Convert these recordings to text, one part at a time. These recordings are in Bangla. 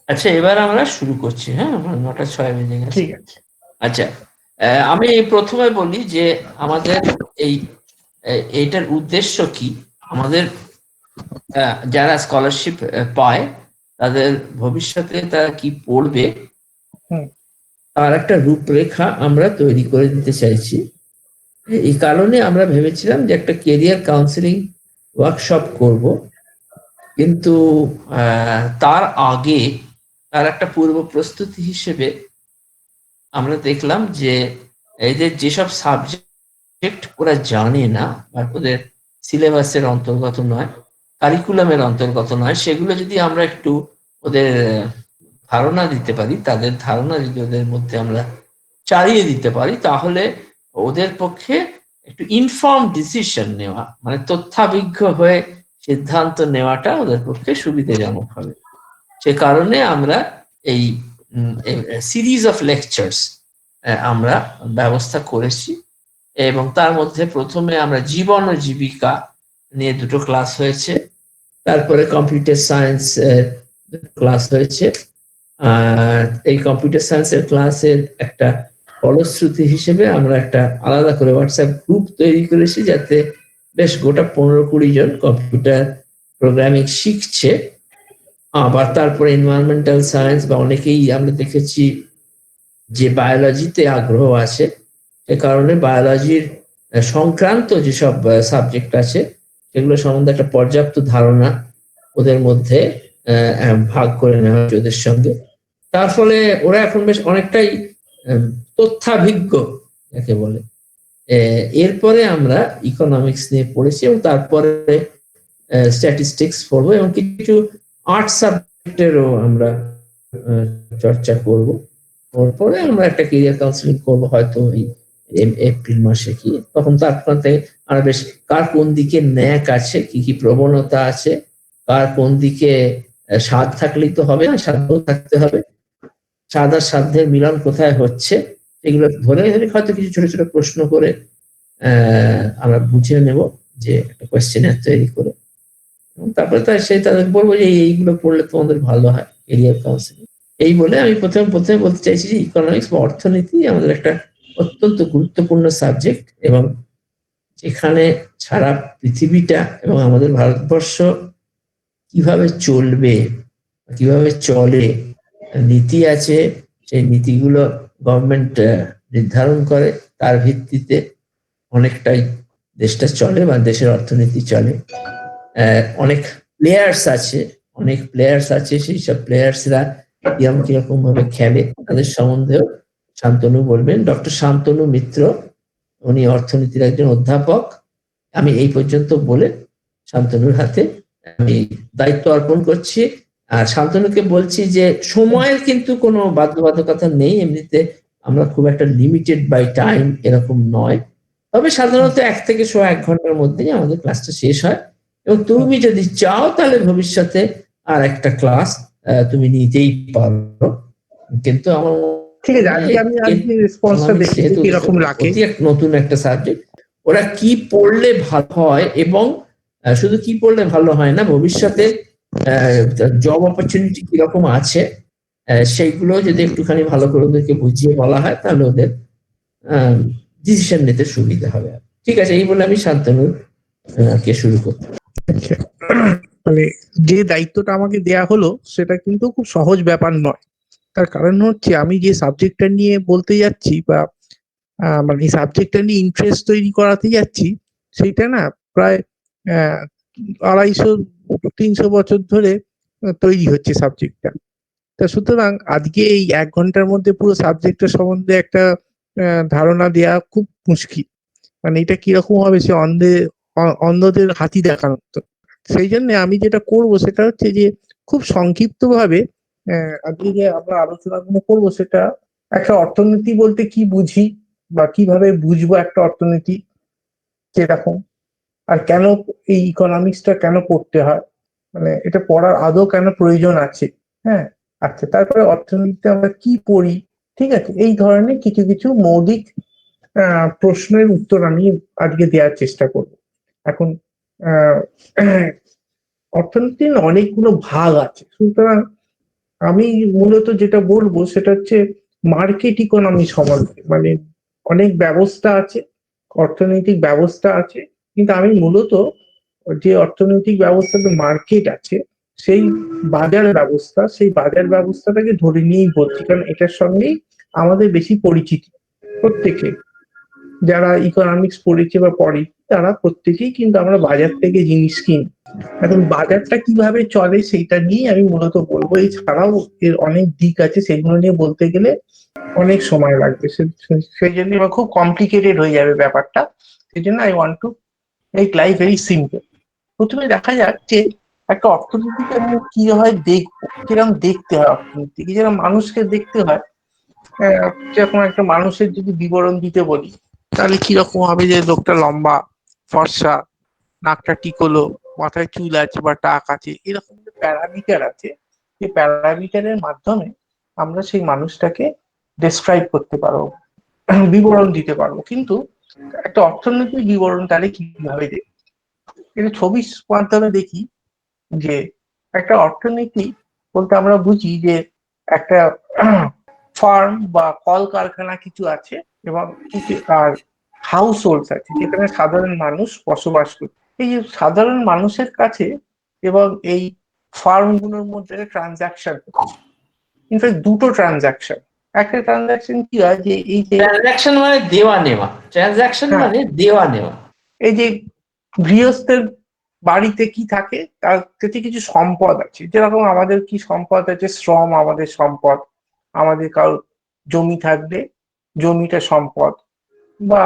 আচ্ছা, এবার আমরা শুরু করছি। হ্যাঁ, আমার ৯টা ৬ বেজে গেছে। ঠিক আছে। আচ্ছা, আমি প্রথমে বলি যে আমাদের এই এইটার উদ্দেশ্য কি। আমাদের যারা স্কলারশিপ পায় তাদের ভবিষ্যতে তারা কি পড়বে হুম। তার একটা রূপরেখা আমরা তৈরি করে দিতে চাইছি। এই কারণে আমরা ভেবেছিলাম যে একটা কেরিয়ার কাউন্সিলিং ওয়ার্কশপ করব, কিন্তু তার আগে তার একটা পূর্ব প্রস্তুতি হিসেবে আমরা দেখলাম যে এদের যেসব সাবজেক্ট ওরা জানে না বা ওদের সিলেবাসের অন্তর্গত নয়, কারিকুলামের অন্তর্গত নয়, সেগুলো যদি আমরা একটু ওদের ধারণা দিতে পারি, তাদের ধারণা যদি ওদের মধ্যে আমরা চালিয়ে দিতে পারি, তাহলে ওদের পক্ষে একটু ইনফর্ম ডিসিশন নেওয়া, মানে তথ্যাভিজ্ঞ হয়ে সিদ্ধান্ত নেওয়াটা ওদের পক্ষে সুবিধাজনক হবে। সে কারণে আমরা এই সিরিজ অফ লেকচার্স আমরা ব্যবস্থা করেছি, এবং তার মধ্যে প্রথমে আমরা জীবন ও জীবিকা নিয়ে 2টো ক্লাস হয়েছে, তারপরে কম্পিউটার সায়েন্স ক্লাস হয়েছে। আর এই কম্পিউটার সায়েন্সের ক্লাসের একটা ফলশ্রুতি হিসেবে আমরা একটা আলাদা করে হোয়াটসঅ্যাপ গ্রুপ তৈরি করেছি, যাতে বেশ গোটা 15-20 জন কম্পিউটার প্রোগ্রামিং শিখছে। আবার তারপরে এনভায়রনমেন্টাল সায়েন্স বা অনেকেই আমরা দেখেছি যে বায়োলজিতে আগ্রহ আছে, সে কারণে বায়োলজির সংক্রান্ত যেসব সাবজেক্ট আছে সেগুলো সম্বন্ধে একটা পর্যাপ্ত ধারণা ওদের মধ্যে ভাগ করে নেওয়া হচ্ছে ওদের সঙ্গে। তার ফলে ওরা এখন বেশ অনেকটাই তথ্যাভিজ্ঞ যাকে বলে। এরপরে আমরা ইকোনমিক্স নিয়ে পড়েছি এবং তারপরে স্ট্যাটিস্টিক্স পড়বো এবং কিছু আর্ট সাবজেক্টেরও আমরা চর্চা করব। তারপরে আমরা একটা কেরিয়ার কাউন্সিলিং করবো হয়তো এই এপ্রিল মাসে, কি তখন তারপর থেকে আমরা বেশ কার কোন দিকে ন্যাক আছে, কি কি প্রবণতা আছে, কার কোন দিকে স্বাদ থাকলেই তো হবে না, সাধ্যও থাকতে হবে, স্বাদ আর সাধ্যের মিলন কোথায় হচ্ছে এগুলো ধরে ধরে হয়তো কিছু ছোট ছোট প্রশ্ন করে আমরা বুঝে নেব, যে একটা কোয়েশ্চেনার তৈরি করে, এবং তারপরে তাদের বলবো যে এইগুলো পড়লে তোমাদের ভালো হয় কেরিয়ার কাউন্সিলিং। এই বলে আমি প্রথমে বলতে চাইছি যে ইকোনমিক্স বা অর্থনীতি আমাদের একটা অত্যন্ত গুরুত্বপূর্ণ সাবজেক্ট, এবং যেখানে সারা পৃথিবীটা এবং আমাদের ভারতবর্ষ কিভাবে চলবে, কিভাবে চলে, নীতি আছে, সেই নীতিগুলো গভর্নমেন্ট নির্ধারণ করে, তার ভিত্তিতে অনেকটাই দেশটা চলে বা দেশের অর্থনীতি চলে। অনেক প্লেয়ার্স আছে, সেই সব প্লেয়ার্সরা কিরকম ভাবে খেলে তাদের সম্বন্ধেও শান্তনু বলবেন। ডক্টর শান্তনু মিত্র, উনি অর্থনীতির একজন অধ্যাপক। আমি এই পর্যন্ত বলে শান্তনুর হাতে আমি দায়িত্ব অর্পণ করছি। আর শান্তনুকে বলছি যে সময়ের কিন্তু কোনো বাধ্যবাধকতা নেই, এমনিতে আমরা খুব একটা লিমিটেড বাই টাইম এরকম নয়, তবে সাধারণত 1 থেকে 1 ঘন্টার মধ্যেই আমাদের ক্লাসটা শেষ হয়, এবং তুমি যদি চাও তাহলে ভবিষ্যতে আর একটা ক্লাস তুমি নিতেই পারো। কিন্তু আমার ঠিক আছে, আজকে রেসপন্সটা দেখি যে কিরকম লাগে। নতুন একটা সাবজেক্ট, ওরা কি পড়লে ভালো হয়, এবং শুধু কি পড়লে ভালো হয় না, ভবিষ্যতে জব অপরচুনিটি কিরকম আছে সেইগুলো যদি একটুখানি ভালো করে ওদেরকে বুঝিয়ে বলা হয়, তাহলে ওদের ডিসিশন নিতে সুবিধা হবে। ঠিক আছে, এই বলে আমি শান্তনুর কে শুরু করতে। মানে যে দায়িত্বটা আমাকে দেয়া হলো সেটা কিন্তু খুব সহজ ব্যাপার নয়। তার কারণ হচ্ছে আমি যে সাবজেক্টটা নিয়ে বলতে যাচ্ছি বা মানে এই সাবজেক্টটা নিয়ে ইন্টারেস্ট তৈরি করাতে যাচ্ছি, সেইটা না প্রায় 250-300 বছর ধরে তৈরি হচ্ছে সাবজেক্টটা। তা সুতরাং আজকে এই 1 ঘন্টার মধ্যে পুরো সাবজেক্টের সম্বন্ধে একটা ধারণা দেওয়া খুব মুশকিল। মানে এটা কিরকম হবে, সে অন্ধদের হাতি দেখানো। সেই জন্য আমি যেটা করব সেটা হচ্ছে যে খুব সংক্ষিপ্ত ভাবে আজকে যে আমরা আলোচনাগুলো করবো সেটা একটা অর্থনীতি বলতে কি বুঝি বা কিভাবে বুঝবো একটা অর্থনীতি কিরকম, আর কেন এই ইকোনমিক্সটা কেন পড়তে হয়, মানে এটা পড়ার আদৌ কেন প্রয়োজন আছে। হ্যাঁ, আচ্ছা, তারপরে অর্থনীতিতে আমরা কি পড়ি, ঠিক আছে, এই ধরনের কিছু কিছু মৌলিক প্রশ্নের উত্তর আমি আজকে দেওয়ার চেষ্টা করব। এখন আহ অর্থনীতির অনেকগুলো ভাগ আছে, সুতরাং আমি মূলত যেটা বলবো সেটা হচ্ছে মার্কেট ইকোনমি সম্বন্ধে, মানে অনেক ব্যবস্থা আছে, অর্থনৈতিক ব্যবস্থা আছে, কিন্তু আমি মূলত যে অর্থনৈতিক ব্যবস্থাতে মার্কেট আছে, সেই সেই বাজার ব্যবস্থাটাকে ধরে নিয়েই বলছি, কারণ এটার সঙ্গেই আমাদের বেশি পরিচিতি প্রত্যেকে, যারা ইকোনমিক্স পড়েছে বা পড়ে তারা প্রত্যেকেই কিন্তু আমরা বাজার থেকে জিনিস কিনি। এখন বাজারটা কিভাবে চলে সেইটা নিয়েই আমি মূলত বলবো, এছাড়াও এর অনেক দিক আছে, সেগুলো নিয়ে বলতে গেলে অনেক সময় লাগবে, সেই জন্য আমার খুব কমপ্লিকেটেড হয়ে যাবে ব্যাপারটা। সেই জন্য I want to make life very simple. প্রথমে দেখা যাক যে একটা অর্থনীতিকে আমি কি হয় দেখবো, কিরকম দেখতে হয় অর্থনীতিকে, যেরকম মানুষকে দেখতে হয়। যেরকম একটা মানুষের যদি বিবরণ দিতে বলি, তাহলে কিরকম হবে, যে লোকটা লম্বা, ফর্সা, নাকটা টিকলো, মাথায় চুল আছে বা টাক আছে, এরকম যে প্যারামিটার আছে, সেই প্যারামিটারের মাধ্যমে আমরা সেই মানুষটাকে ডেসক্রাইব করতে পারবো, বিবরণ দিতে পারবো। কিন্তু একটা অর্থনৈতিক বিবরণ তাহলে কিভাবে দেখি, এটা ছবির মাধ্যমে দেখি। যে একটা অর্থনীতি বলতে আমরা বুঝি যে একটা ফার্ম বা কলকারখানা কিছু আছে, এবং কিছু আর হাউস হোল্ডস আছে যেখানে সাধারণ মানুষ বসবাস করে। এই যে সাধারণ মানুষের কাছে এবং এই ফার্ম গুলোর মধ্যে ট্রানজাকশন হচ্ছে, ইনফ্যাক্ট দুটো ট্রানজাকশন। একটা ট্রানজাকশন কি হয়, যে এই যে ট্রানজাকশন মানে দেওয়া নেওয়া, ট্রানজাকশন হ্যাঁ, মানে দেওয়া নেওয়া। এই যে গৃহস্থের বাড়িতে কি থাকে, তার কাছে কিছু সম্পদ আছে, যেরকম আমাদের কি সম্পদ আছে, শ্রম আমাদের সম্পদ। আমাদের কারোর জমি থাকবে, জমিটা সম্পদ। বা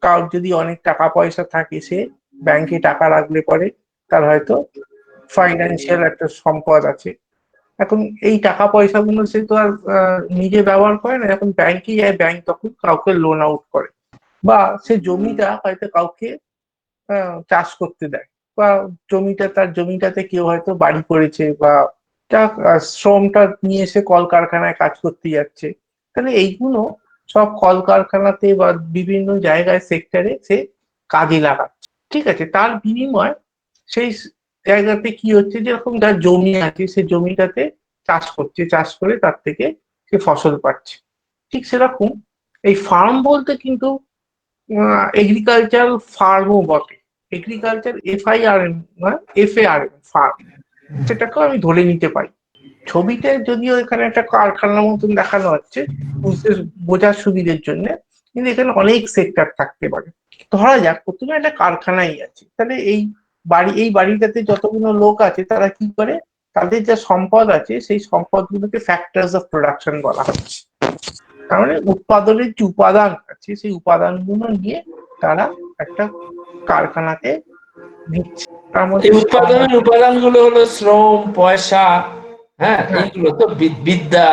কারোর যদি অনেক টাকা পয়সা থাকে, সে ব্যাংকে টাকা রাখলে পরে তার হয়তো ফাইন্যান্সিয়াল একটা সম্পদ আছে। এখন এই টাকা পয়সাগুলো সে তো আর নিজে ব্যবহার করে না, এখন ব্যাংকে যায়, ব্যাংক তখন কাউকে লোন আউট করে। বা সে জমিটা হয়তো কাউকে চাষ করতে দেয়, বা তার জমিটাতে কেউ হয়তো বাড়ি করেছে, বা শ্রমটা নিয়ে এসে কলকারখানায় কাজ করতে যাচ্ছে। তাহলে এইগুলো সব কলকারখানাতে বা বিভিন্ন জায়গায় সেক্টরে সে কাজে লাগাচ্ছে, ঠিক আছে। তার বিনিময় সেই জায়গাতে কি হচ্ছে, যেরকম যার জমি আছে সে জমিটাতে চাষ করছে, চাষ করে তার থেকে সে ফসল পাচ্ছে। ঠিক সেরকম এই ফার্ম বলতে কিন্তু এগ্রিকালচারাল ফার্মও বটে। এগ্রিকালচার FIRM, FARM ফার্ম, সেটাকেও আমি ধরে নিতে পারি। ছবিতে যদিও এখানে একটা কারখানার মতন দেখানো হচ্ছে, বুঝতে বোঝার সুবিধের জন্য, কিন্তু এখানে অনেক সেক্টর থাকতে পারে। ধরা যাক প্রথমে একটা কারখানাই আছে, তাহলে এই বাড়িটাতে যতগুলো লোক আছে তারা কি করে, তাদের যা সম্পদ আছে সেই সম্পদগুলোকে ফ্যাক্টরস অফ প্রোডাকশন বলা হচ্ছে। তার মানে উৎপাদনের যে উপাদান আছে সেই উপাদানগুলো নিয়ে তারা একটা কারখানাতে দিচ্ছে। তার মধ্যে এই শ্রম উৎপাদনের আছে, উপাদানগুলো হলো শ্রম, পয়সা, হ্যাঁ, হ্যাঁ, এইগুলো তো বিদ্যা,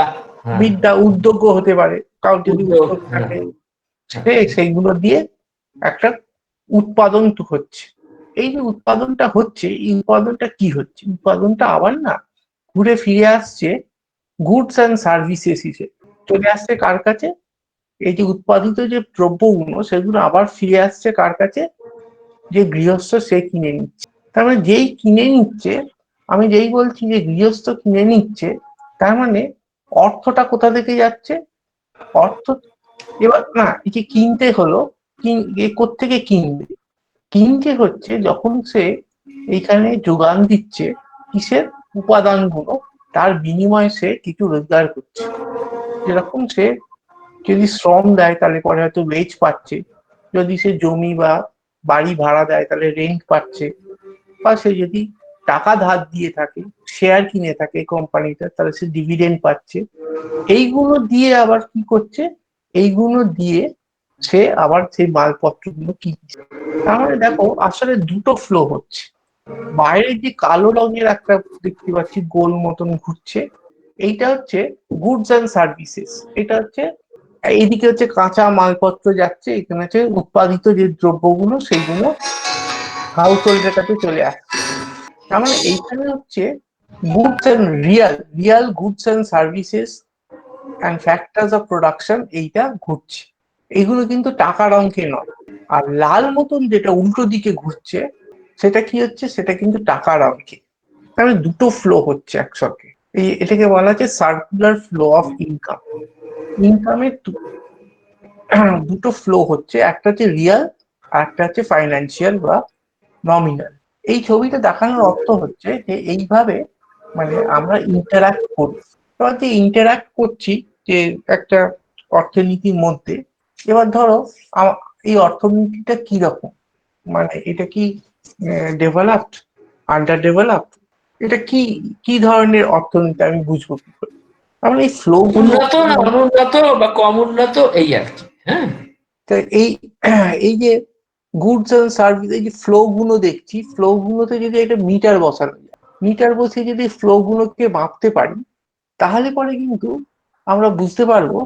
হ্যাঁ, বিদ্যা, উদ্যোগও হতে পারে, কারোর যদি উদ্যোগ, উদ্যোগ হ্যাঁ, থাকে, হ্যাঁ। সেইগুলো দিয়ে একটা উৎপাদন তো হচ্ছে। এই যে উৎপাদনটা হচ্ছে, এই উৎপাদনটা কি হচ্ছে, উৎপাদনটা আবার না ঘুরে ফিরে আসছে গুডস অ্যান্ড সার্ভিসেস হিসেবে চলে আসছে কার কাছে, এই যে উৎপাদিত যে দ্রব্যগুলো সেগুলো আবার ফিরে আসছে কার কাছে, যে গৃহস্থ সে কিনে নিচ্ছে। তার মানে যেই কিনে নিচ্ছে, আমি যেই বলছি যে গৃহস্থ কিনে নিচ্ছে, তার মানে অর্থটা কোথা থেকে যাচ্ছে, অর্থ এবার না, এই যে কিনতে হলো, কোত্থেকে কিনবে, কিনতে হচ্ছে যখন সে এইখানে যোগান দিচ্ছে কিসের, উপাদানগুলো, তার বিনিময়ে সে কিছু রোজগার করছে। যেরকম সে যদি শ্রম দেয় তাহলে পরে হয়তো ওয়েজ পাচ্ছে, যদি সে জমি বা বাড়ি ভাড়া দেয় তাহলে রেন্ট পাচ্ছে, বা সে যদি টাকা ধার দিয়ে থাকে, শেয়ার কিনে থাকে কোম্পানিটা, তাহলে সে ডিভিডেন্ড পাচ্ছে। এইগুলো দিয়ে আবার কি করছে, এইগুলো দিয়ে সে আবার সেই মালপত্রগুলো কিনছে। তার মানে দেখো আসলে দুটো ফ্লো হচ্ছে। বাইরে যে কালো রঙের একটা দেখতে পাচ্ছি গোল মতন ঘুরছে, এইটা হচ্ছে গুডস অ্যান্ড সার্ভিসেস। এটা হচ্ছে এইদিকে হচ্ছে কাঁচা মালপত্র যাচ্ছে, এখানে হচ্ছে উৎপাদিত যে দ্রব্যগুলো সেইগুলো হাউস হোল্ডের কাছে চলে আসছে। তার মানে এইখানে হচ্ছে goods and Real goods and services and factors of production, এইটা ঘুরছে। এগুলো কিন্তু টাকার অঙ্কে নয়। আর লাল মতন যেটা উল্টো দিকে ঘুরছে, সেটা কি হচ্ছে, সেটা কিন্তু টাকার অঙ্কে। তাহলে দুটো ফ্লো হচ্ছে একসঙ্গে। এটাকে বলা হচ্ছে সার্কুলার ফ্লো অফ ইনকাম। ইনকামের দুটো ফ্লো হচ্ছে, একটা হচ্ছে রিয়াল আর একটা হচ্ছে ফাইন্যান্সিয়াল বা নমিনাল। এই ছবিটা দেখানোর অর্থ হচ্ছে যে এইভাবে মানে আমরা ইন্টারাক্ট করি। এবার যে ইন্টারাক্ট করছি যে একটা অর্থনীতির মধ্যে, এবার ধরো এই অর্থনীতিটা কি রকম, মানে এটা কি ডেভেলপড, আন্ডার ডেভেলপড, এটা কি কি ধরনের অর্থনীতি আমি বুঝবো কি করে? তাহলে এই ফ্লো গুলো, উন্নত না অনুন্নত বা কম উন্নত, এই আর কি। হ্যাঁ, তা এই এই যে গুডস এন্ড সার্ভিস, এই যে ফ্লো গুলো দেখছি, ফ্লো গুলোতে যদি একটা মিটার বসানো যায়, মিটার বসিয়ে যদি ফ্লো গুলোকে মাপতে পারি, তাহলে পরে কিন্তু আমরা বুঝতে পারবো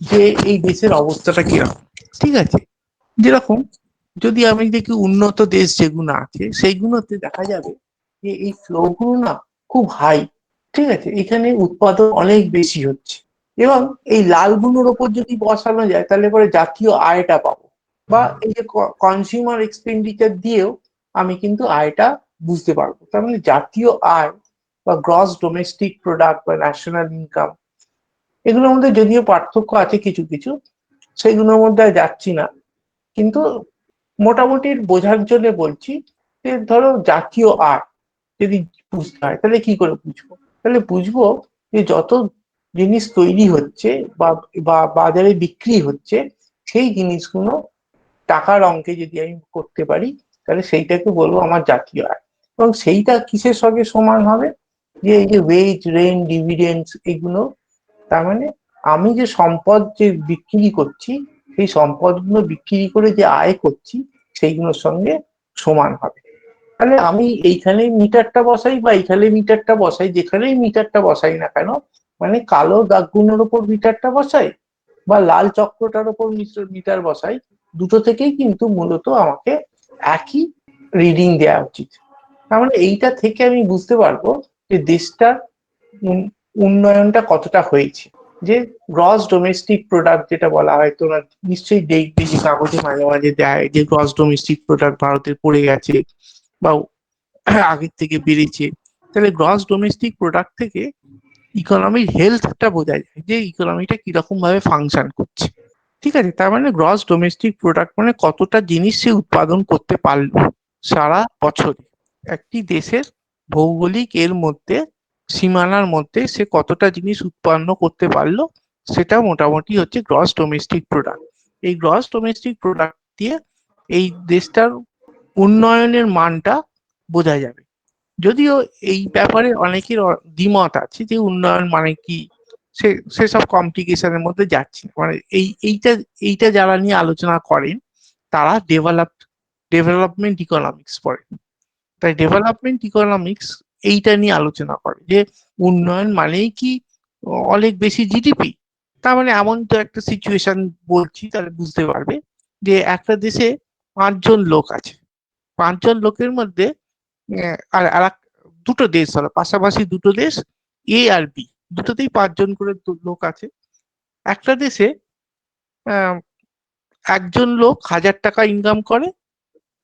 যে এই দেশের অবস্থাটা কিরকম। ঠিক আছে, যেরকম যদি আমি দেখি উন্নত দেশ যেগুলো আছে সেইগুলোতে দেখা যাবে যে এই ফ্লো গুলো না খুব হাই। ঠিক আছে, এখানে উৎপাদন অনেক বেশি হচ্ছে, এবং এই লালগুলোর ওপর যদি বসানো যায় তাহলে পরে জাতীয় আয়টা পাবো, বা এই যে কনজিউমার এক্সপেন্ডিচার দিয়েও আমি কিন্তু আয়টা বুঝতে পারবো। তার মানে জাতীয় আয় বা গ্রস ডোমেস্টিক প্রোডাক্ট বা ন্যাশনাল ইনকাম, এগুলোর মধ্যে যদিও পার্থক্য আছে কিছু কিছু, সেগুলোর মধ্যে আর যাচ্ছি না, কিন্তু মোটামুটি বোঝার জন্য বলছি যে ধরো জাতীয় আয় যদি বুঝতে হয় তাহলে কি করে বুঝবো? তাহলে বুঝবো যে যত জিনিস তৈরি হচ্ছে বা বা বাজারে বিক্রি হচ্ছে, সেই জিনিসগুলো টাকার অঙ্কে যদি আমি করতে পারি, তাহলে সেইটাকে বলবো আমার জাতীয় আয়। এবং সেইটা কিসের সঙ্গে সমান হবে? যে এই যে ওয়েজ, রেন্ট, ডিভিডেন্ডস, এগুলো, তার মানে আমি যে সম্পদ যে বিক্রি করছি, সেই সম্পদগুলো বিক্রি করে যে আয় করছি, সেইগুলোর সঙ্গে সমান হবে। তাহলে আমি এইখানে মিটারটা বসাই বা এইখানে মিটারটা বসাই, যেখানেই মিটারটা বসাই না কেন, মানে কালো দাগগুলোর উপর মিটারটা বসাই বা লাল চক্রটার উপর মিটার বসাই, দুটো থেকেই কিন্তু মূলত আমাকে একই রিডিং দেওয়া উচিত। তার মানে এইটা থেকে আমি বুঝতে পারবো যে দেশটার উন্নয়নটা কতটা হয়েছে। যে গ্রস ডোমেস্টিক প্রোডাক্ট যেটা বলা হয়, তোমরা নিশ্চয়ই দেখবে যে কাগজে মাঝে মাঝে দেয় যে গ্রস ডোমেস্টিক প্রোডাক্ট ভারতের পড়ে গেছে বা আগের থেকে বেড়েছে। তাহলে গ্রস ডোমেস্টিক প্রোডাক্ট থেকে ইকোনমির হেলথটা বোঝা যায় যে ইকোনমিটা কিরকম ভাবে ফাংশন করছে। ঠিক আছে, তার মানে গ্রস ডোমেস্টিক প্রোডাক্ট মানে কতটা জিনিস সে উৎপাদন করতে পারলো সারা বছরে, একটি দেশের ভৌগোলিক এর মধ্যে, সীমানার মধ্যে সে কতটা জিনিস উৎপন্ন করতে পারলো, সেটা মোটামুটি হচ্ছে গ্রস ডোমেস্টিক প্রোডাক্ট। এই গ্রস ডোমেস্টিক প্রোডাক্ট দিয়ে এই দেশটার উন্নয়নের মানটা বোঝা যাবে। যদিও এই ব্যাপারে অনেকের দ্বিমত আছে যে উন্নয়ন মানে কি, সে সেসব কমপ্লিকেশনের মধ্যে যাচ্ছে না। মানে এইটা এইটা যারা নিয়ে আলোচনা করেন তারা ডেভেলপমেন্ট ইকোনমিক্স পড়েন। তাই ডেভেলপমেন্ট ইকোনমিক্স এইটা নিয়ে আলোচনা করে যে উন্নয়ন মানেই কি অনেক বেশি জিডিপি। তার মানে এমন তো একটা সিচুয়েশন বলছি, তাহলে বুঝতে পারবে যে একটা দেশে 5 জন লোক আছে, 5 জন লোকের মধ্যে আর আর দুটো দেশ হলো, পাশাপাশি দুটো দেশ, এ আর বি, দুটোতেই 5 জন করে লোক আছে। একটা দেশে আহ, একজন লোক 1,000 টাকা ইনকাম করে,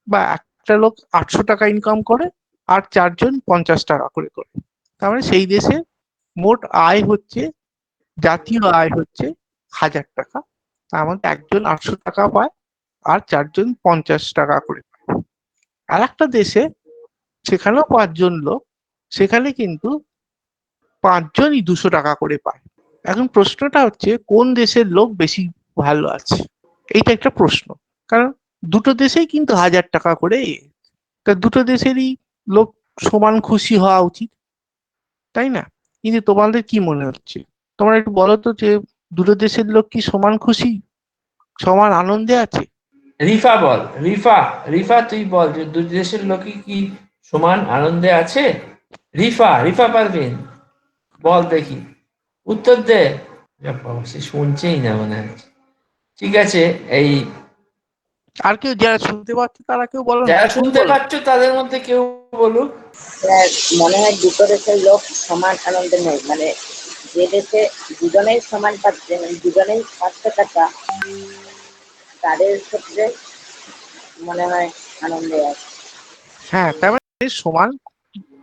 বা একটা লোক 800 টাকা ইনকাম করে, আর 4 জন 50 টাকা করে করে। তার মানে সেই দেশে মোট আয় হচ্ছে, জাতীয় আয় হচ্ছে 1,000 টাকা। তার মধ্যে একজন 800 টাকা পায় আর 4 জন 50 টাকা করে পায়। আর একটা দেশে, সেখানেও 5 জন লোক, সেখানে কিন্তু 5 জনই 200 টাকা করে পায়। এখন প্রশ্নটা হচ্ছে কোন দেশের লোক বেশি ভালো আছে, এইটা একটা প্রশ্ন। কারণ দুটো দেশেই কিন্তু 1,000 টাকা করে, তা দুটো দেশেরই লোক সমান খুশি হওয়া উচিত, তাই না? কিন্তু তোমাদের কি মনে হচ্ছে? তোমরা একটু বলো তো যে দুটো দেশের লোক কি সমান খুশি, সমান আনন্দে আছে? রিফা বল, রিফা, রিফা তুই বল যে দুই দেশের লোকই কি সমান আনন্দে আছে? রিফা, রিফা পারভিন, বল দেখি, উত্তর দে। যা বাবা, সে শুনছেই না মনে হয়। ঠিক আছে, এই আর কেউ যারা শুনতে পাচ্ছে তারা কেউ বলো না, যারা শুরু শুনতে করো। পাচ্ছ তাদের মধ্যে কেউ বলুক। স্যার, মনে হয় দুটো দেশের লোক সমান আনন্দে নেই, মানে যে দেশে দুজনেই সমান পাচ্ছে, মানে দুজনেই 500 টাকা, তাদের ক্ষেত্রে মনে হয় আনন্দে আছে। হ্যাঁ, তার মানে সমান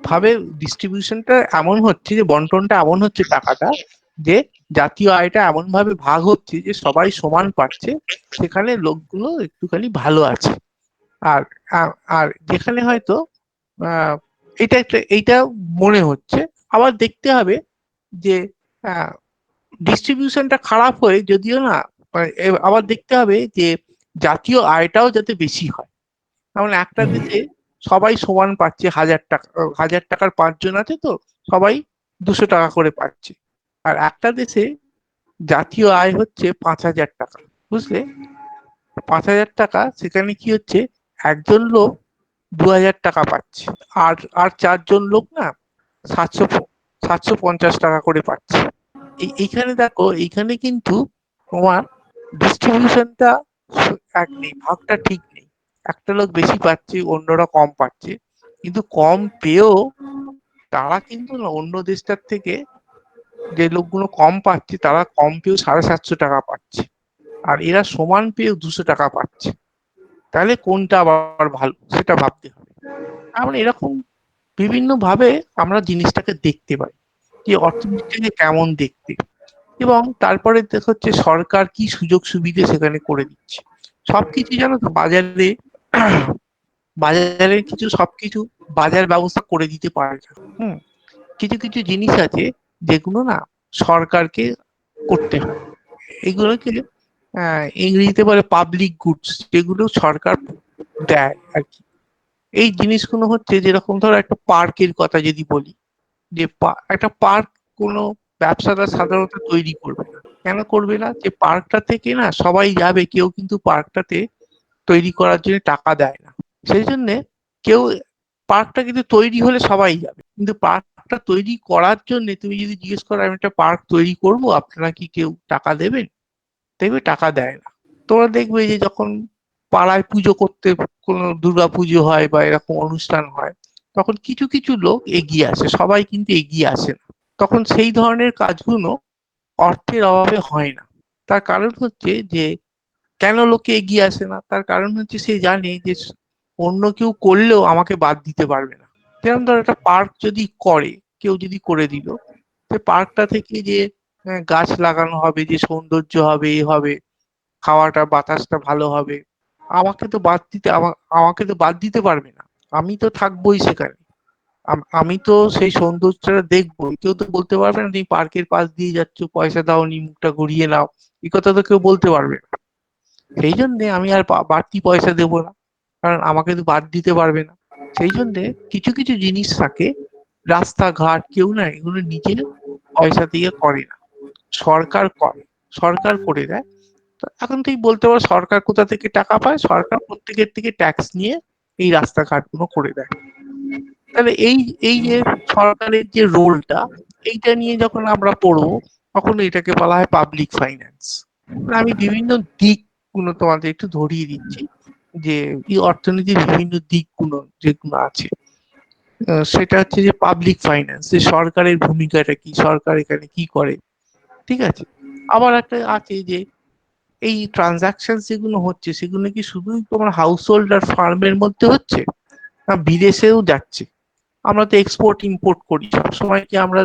ভাবে ডিস্ট্রিবিউশনটা এমন হচ্ছে, যে বন্টনটা এমন হচ্ছে টাকাটা, যে জাতীয় আয়টা এমন ভাবে ভাগ হচ্ছে যে সবাই সমান পাচ্ছে, সেখানে লোকগুলো একটুখানি ভালো আছে। আর আর যেখানে হয়তো আহ এইটা মনে হচ্ছে, আবার দেখতে হবে যে ডিস্ট্রিবিউশনটা খারাপ হয়ে যদিও না, আবার দেখতে হবে যে জাতীয় আয়টাও যাতে বেশি হয়। কারণ একটা দেশে সবাই সমান পাচ্ছে, 1,000 টাকা, 1,000 টাকার 5 জন আছে তো সবাই 200 টাকা করে পাচ্ছে। আর একটা দেশে জাতীয় আয় হচ্ছে 5,000 টাকা, বুঝলে? 5,000 টাকা, সেখানে কি হচ্ছে, একজন লোক 2,000 টাকা পাচ্ছে, আর আর 4 জন লোক না 700 750 টাকা করে পাচ্ছে। এইখানে দেখো, এইখানে কিন্তু তোমার ডিস্ট্রিবিউশনটা এক নেই, ভাগটা ঠিক নেই। একটা লোক বেশি পাচ্ছে, অন্যরা কম পাচ্ছে, কিন্তু কম পেয়েও তারা কিন্তু না অন্য দেশটার থেকে, যে লোকগুলো কম পাচ্ছে তারা কম পেয়েও 750 টাকা পাচ্ছে, আর এরা সমান পেয়েও 200 টাকা পাচ্ছে। তাহলে কোনটা আবার ভালো সেটা ভাবতে হবে। আমরা এরকম বিভিন্ন ভাবে আমরা জিনিসটাকে দেখতে পাই, যে অর্থনীতিটাকে কেমন দেখতে। এবং তারপরে হচ্ছে সরকার কি সুযোগ সুবিধা সেখানে করে দিচ্ছে। সবকিছু জানো তো বাজারে, বাজারে কিছু সবকিছু বাজার ব্যবস্থা করে দিতে পারে না। হুম। কিছু কিছু জিনিস আছে যেগুলো না সরকারকে করতে হয়। এগুলোকে ইংরেজিতে বলে পাবলিক গুডস, যেগুলো সরকার দেয় আর কি। এই জিনিসগুলো হচ্ছে, যেরকম ধরো একটা পার্কের কথা যদি বলি, যে একটা পার্ক কোনো ব্যবসাদার সাধারণত তৈরি করবে না। কেন করবে না? যে পার্কটা থেকে না সবাই যাবে, কেউ কিন্তু পার্কটাতে তৈরি করার জন্য টাকা দেয় না। সেই জন্যে কেউ, পার্কটা কিন্তু তৈরি হলে সবাই যাবে, কিন্তু পার্কটা তৈরি করার জন্য তুমি যদি জিজ্ঞেস করো আমি একটা পার্ক তৈরি করব, আপনারা কি কেউ টাকা দেবেন? দেখবে টাকা দেয় না। তোমরা দেখবে যে যখন পাড়ায় পুজো করতে, কোনো দুর্গা পুজো হয় বা এরকম অনুষ্ঠান হয়, তখন কিছু কিছু লোক এগিয়ে আসে, সবাই কিন্তু এগিয়ে আসে না। তখন সেই ধরনের কাজগুলো অর্থের অভাবে হয় না। তার কারণ হচ্ছে যে, কেন লোকে এগিয়ে আসে না, তার কারণ হচ্ছে সে জানে যে অন্য কেউ করলেও আমাকে বাদ দিতে পারবে না। যেমন ধর একটা পার্ক যদি করে, কেউ যদি করে দিল, সে পার্কটা থেকে যে গাছ লাগানো হবে, যে সৌন্দর্য হবে, এ হবে, খাওয়াটা বাতাসটা ভালো হবে, আমাকে তো বাদ দিতে আমাকে তো বাদ দিতে পারবে না। আমি তো থাকবোই সেখানে, আমি তো সেই সৌন্দর্যটা দেখবো। কেউ তো বলতে পারবে না তুমি পার্কের পাশ দিয়ে যাচ্ছ, পয়সা দাও নি, মুখটা ঘুরিয়ে নাও, এই কথা তো কেউ বলতে পারবে না। সেই জন্যে আমি আর বাড়তি পয়সা দেবো না, কারণ আমাকে তো বাদ দিতে পারবে না। সেই জন্যে কিছু কিছু জিনিস থাকে, রাস্তাঘাট কেউ না এগুলো নিজে পয়সা দিয়ে করে না, সরকার করে, সরকার করে দেয়। তো এখন তুই বলতে পারো সরকার কোথা থেকে টাকা পায়, সরকার প্রত্যেকের থেকে ট্যাক্স নিয়ে এই রাস্তাঘাট গুলো করে দেয়। তাহলে এই এই যে সরকারের যে রোলটা, এইটা নিয়ে যখন আমরা পড়বো, তখন এটাকে বলা হয় পাবলিক ফাইন্যান্স। আমি বিভিন্ন দিকগুলো তোমাদের একটু ধরিয়ে দিচ্ছি, যে এই অর্থনীতির বিভিন্ন দিকগুলো যেগুলো আছে। সেটা হচ্ছে যে পাবলিক ফাইন্যান্স, যে সরকারের ভূমিকাটা কি, সরকার এখানে কি করে, ঠিক আছে। আবার একটা আছে যে এই ট্রানজাকশন যেগুলো হচ্ছে, সেগুলো কি শুধুই তোমার হাউস হোল্ড আর ফার্মের মধ্যে হচ্ছে, না বিদেশেও যাচ্ছে? আমরা তো এক্সপোর্ট ইম্পোর্ট করি সবসময়, কি আমরা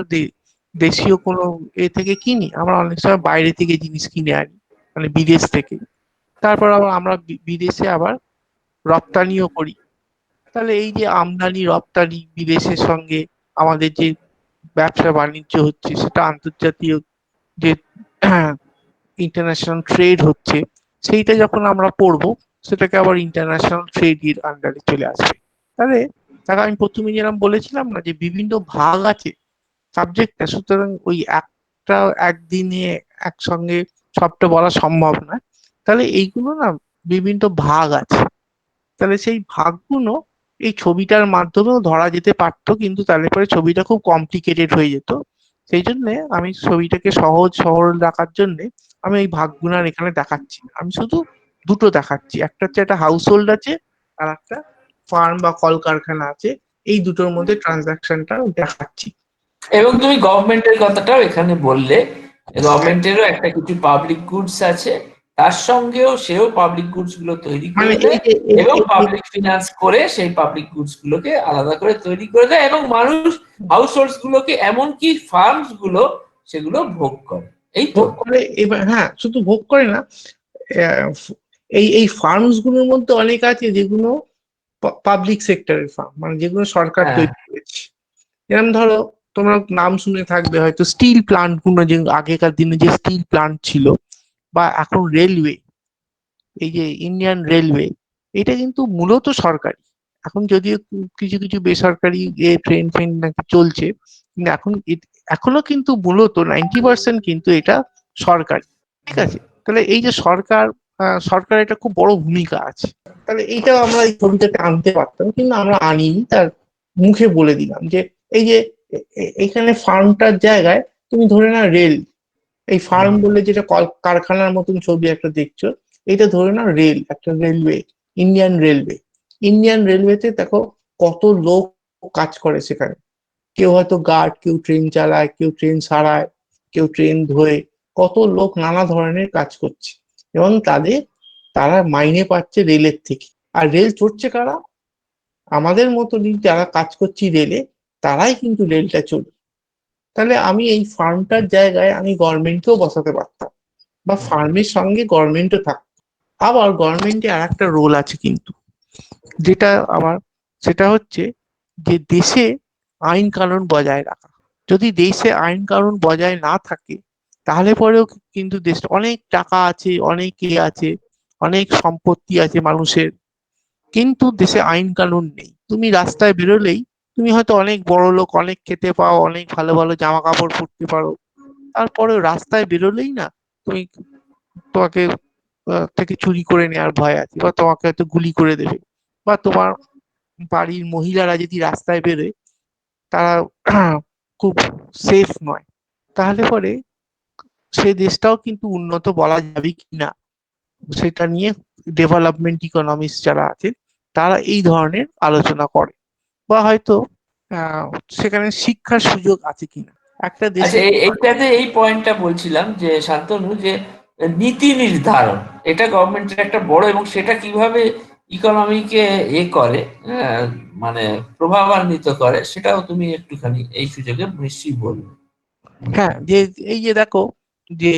দেশীয় কোনো এ থেকে কিনি? আমরা অনেক সময় বাইরে থেকে জিনিস কিনে আনি, মানে বিদেশ থেকে। তারপর আবার আমরা বিদেশে আবার রপ্তানিও করি। তাহলে এই যে আমদানি রপ্তানি বিদেশের সঙ্গে আমাদের যে ব্যবসা বাণিজ্য হচ্ছে, সেটা আন্তর্জাতীয় যে ইন্টারন্যাশনাল ট্রেড হচ্ছে, সেইটা যখন আমরা পড়বো, সেটাকে আবার ইন্টারন্যাশনাল ট্রেড এর আন্ডারে চলে আসবে। তাহলে দেখো, আমি প্রথমে যেরকম বলেছিলাম না, যে বিভিন্ন ভাগ আছে সাবজেক্টটা, সুতরাং ওই একটা একদিনে একসঙ্গে সবটা বলা সম্ভব নয়। তাহলে এইগুলো না বিভিন্ন ভাগ আছে। তাহলে সেই ভাগগুলো এই ছবিটার মাধ্যমেও ধরা যেতে পারতো, কিন্তু তাহলে পরে ছবিটা খুব কমপ্লিকেটেড হয়ে যেত। সেই জন্য আমি ছবিটাকে সহজ সরল রাখার জন্য আমি এই ভাগগুলো আর এখানে দেখাচ্ছি না। আমি শুধু দুটো দেখাচ্ছি, একটা হচ্ছে একটা হাউস হোল্ড আছে, আর একটা ফার্ম বা কলকারখানা আছে। এই দুটোর মধ্যে ট্রানজাকশনটা দেখাচ্ছি। এবং তুমি গভর্নমেন্টের কথাটাও এখানে বললে, গভর্নমেন্টেরও একটা কিছু পাবলিক গুডস আছে তার সঙ্গেও সেও পাবলিক গুডস গুলো তৈরি মানে করে দেয় এবং পাবলিক ফিনান্স করে সেই পাবলিক গুডস গুলোকে আলাদা করে তৈরি করে দেয় এবং মানুষ হাউস হোল্ডস গুলোকে এমনকি ফার্মস গুলো সেগুলো ভোগ করে। এই তো ভোগ করে। এবার হ্যাঁ, শুধু ভোগ করে না, আহ, এই ফার্মস গুলোর মধ্যে অনেক আছে যেগুলো পাবলিক সেক্টরের ফার্ম, মানে যেগুলো সরকার হ্যাঁ তৈরি করেছে। যেরকম ধরো, তোমরা নাম শুনে থাকবে হয়তো স্টিল প্লান্ট গুলো, যে আগেকার দিনে যে স্টিল প্লান্ট ছিল, বা এখন রেলওয়ে, এই যে ইন্ডিয়ান রেলওয়ে, এটা কিন্তু মূলত সরকারি। এখন যদিও কিছু কিছু বেসরকারি ট্রেন ফ্রেন নাকি চলছে, কিন্তু এখনো কিন্তু মূলত 90% কিন্তু এটা সরকারি। ঠিক আছে? তাহলে এই যে সরকার, সরকার এটা খুব বড় ভূমিকা আছে। তাহলে এইটাও আমরা এই ছবিটাতে আনতে পারতাম, কিন্তু আমরা আনিনি, তার মুখে বলে দিলাম যে এই যে এখানে ফার্মটার জায়গায় তুমি ধরে না রেল, এই ফার্ম বললে যেটা কারখানার মতন ছবি একটা দেখছো, এটা ধরে না রেল, একটা রেলওয়ে, ইন্ডিয়ান রেলওয়ে। ইন্ডিয়ান রেলওয়েতে দেখো কত লোক কাজ করে সেখানে। কেউ হয়তো গার্ড, কেউ ট্রেন চালায়, কেউ ট্রেন সারায়, কেউ ট্রেন ধোয়। কত লোক নানা ধরনের কাজ করছে, এবং তারা মাইনে পাচ্ছে রেলের থেকে। আর রেল চড়ছে কারা? আমাদের মতনই যারা কাজ করছি রেলে, তারাই কিন্তু রেলটা চলে। তাহলে আমি এই ফার্মটার জায়গায় আমি গভর্নমেন্টকেও বসাতে পারতাম, বা ফার্মের সঙ্গে গভর্নমেন্টও থাকতো। আবার গভর্নমেন্টে আর একটা রোল আছে কিন্তু, যেটা আবার, সেটা হচ্ছে যে দেশে আইন কানুন বজায় রাখা। যদি দেশে আইন কানুন বজায় না থাকে, তাহলে পরেও কিন্তু দেশ, অনেক টাকা আছে, অনেক আছে, অনেক সম্পত্তি আছে মানুষের, কিন্তু দেশে আইন কানুন নেই। তুমি রাস্তায় বেরোলেই তুমি হয়তো অনেক বড় লোক, অনেক খেতে পাও, অনেক ভালো ভালো জামা কাপড় পরতে পারো, তারপরেও রাস্তায় বেরোলেই না তুমি, তোমাকে থেকে চুরি করে নেওয়ার ভয় আছে, বা তোমাকে হয়তো গুলি করে দেবে, বা তোমার বাড়ির মহিলারা যদি রাস্তায় বেরোয়, তারা খুব সেফ নয়। তাহলে পরে সে দেশটাও কিন্তু উন্নত বলা যাবে কিনা, সেটা নিয়ে ডেভেলপমেন্ট ইকোনমিক্স যারা আছে, তারা এই ধরনের আলোচনা করে। বা হয়তো আহ সেখানে শিক্ষার সুযোগ আছে কিনা একটা আচ্ছা, দেশে। এইটাতে এই পয়েন্টটা বলছিলাম যে শান্তনু, যে নীতি নির্ধারণ এটা গভর্নমেন্টের একটা বড়, এবং সেটা কিভাবে ইকোনমিকে করে, মানে প্রভাবান্বিত করে, সেটাও তুমি একটুখানি এই সুযোগে নিশ্চয়ই বলবে। হ্যাঁ, যে এই যে দেখো, যে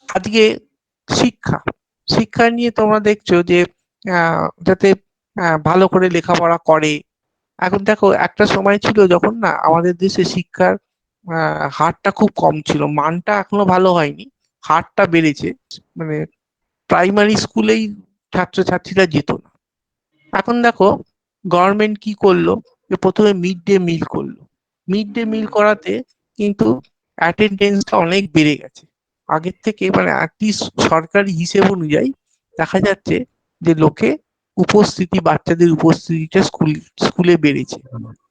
আজকে শিক্ষা, শিক্ষা নিয়ে তোমরা দেখছো যে যাতে ভালো করে লেখাপড়া করে। এখন দেখো, একটা সময় ছিল যখন না আমাদের দেশে শিক্ষার হারটা খুব কম ছিল, মানটা এখনো ভালো হয়নি, হারটা বেড়েছে। মানে প্রাইমারি স্কুলেই ছাত্রছাত্রীরা যেত না। এখন দেখো গভর্নমেন্ট কি করলো, যে প্রথমে মিড ডে মিল করলো। মিড ডে মিল করাতে কিন্তু অ্যাটেন্ডেন্সটা অনেক বেড়ে গেছে আগের থেকে, মানে সরকারি হিসেব অনুযায়ী দেখা যাচ্ছে যে বাচ্চাদের উপস্থিতিটা স্কুলে বেড়েছে।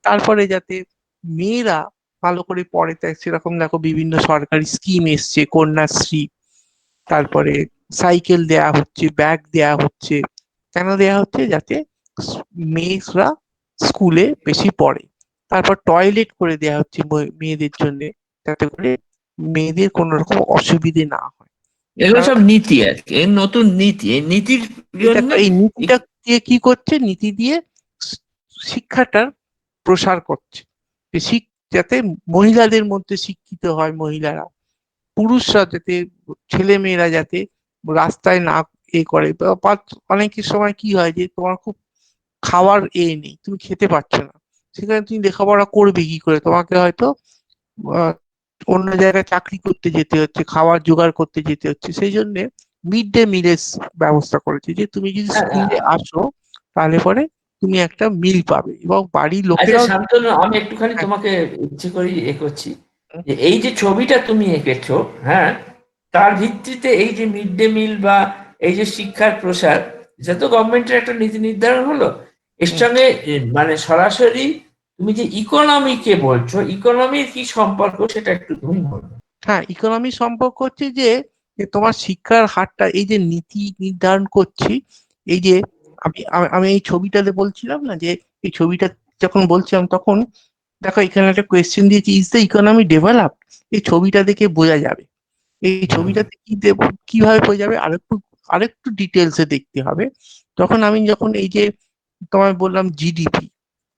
তারপরে যাতে মেয়েরা ভালো করে পড়ে, তাই সেরকম দেখো বিভিন্ন সরকারি স্কিম এসছে, কন্যাশ্রী, তারপরে সাইকেল দেয়া হচ্ছে, ব্যাগ দেয়া হচ্ছে। কেন দেয়া হচ্ছে? যাতে মেয়েরা স্কুলে বেশি পড়ে। তারপর টয়লেট করে দেয়া হচ্ছে মেয়েদের জন্য, যাতে করে মেয়েদের কোনো রকম অসুবিধে না হয়। এগুলো কারণ সব নীতি আর কি, এই নতুন নীতি, এই নীতির জন্য এই নীতিটা দিয়ে কি করছে, নীতি দিয়ে শি- শিক্ষাটার প্রসার করছে, যে যাতে মহিলাদের মধ্যে শিক্ষিত হয় মহিলারা, পুরুষরা যাতে, ছেলে মেয়েরা যাতে রাস্তায় না করে। বা অনেকের সময় কি হয় যে তোমার খুব খাওয়ার নেই, তুমি খেতে পারছো না, সেখানে তুমি লেখাপড়া করবে কি করে? তোমাকে হয়তো আহ, অন্য জায়গায় চাকরি করতে যেতে হচ্ছে, খাবার জোগাড় করতে যেতে হচ্ছে। সেই জন্য মিড ডে মিলের ব্যবস্থা করেছে, যে তুমি যদি স্কুলে আসো, তাহলে পরে তুমি একটা মিল পাবে, এবং বাড়ির আচ্ছা লোকেরাও। শান্তনু, আমি একটুখানি হ্যাঁ, তোমাকে ইচ্ছে করেই করছি, যে এই যে ছবিটা তুমি এঁকেছো, হ্যাঁ, তার ভিত্তিতে এই যে মিড ডে মিল বা এই যে শিক্ষার প্রসার, এটা তো গভর্নমেন্টের একটা নীতি নির্ধারণ হলো। এর হুম, সঙ্গে মানে সরাসরি তুমি যে ইকোনমিকে বলছো, ইকোনমির কি সম্পর্ক সেটা একটু তুমি বলো। হ্যাঁ, ইকোনমি সম্পর্ক হচ্ছে যে যে তোমার শিক্ষার হারটা, এই যে নীতি নির্ধারণ করছি, এই যে আমি এই ছবিটাতে বলছিলাম না, যে এই ছবিটা যখন বলছিলাম তখন দেখো এখানে একটা কোয়েশ্চেন দিয়েছি, ইজ দ্য ইকোনমি ডেভেলপড? এই ছবিটা দেখে বোঝা যাবে। এই হুম। ছবিটাতে কি দেব, কিভাবে বোঝা যাবে, আর একটু আরেকটু ডিটেলসে দেখতে হবে। যখন এই যে তোমায় বললাম জিডিপি,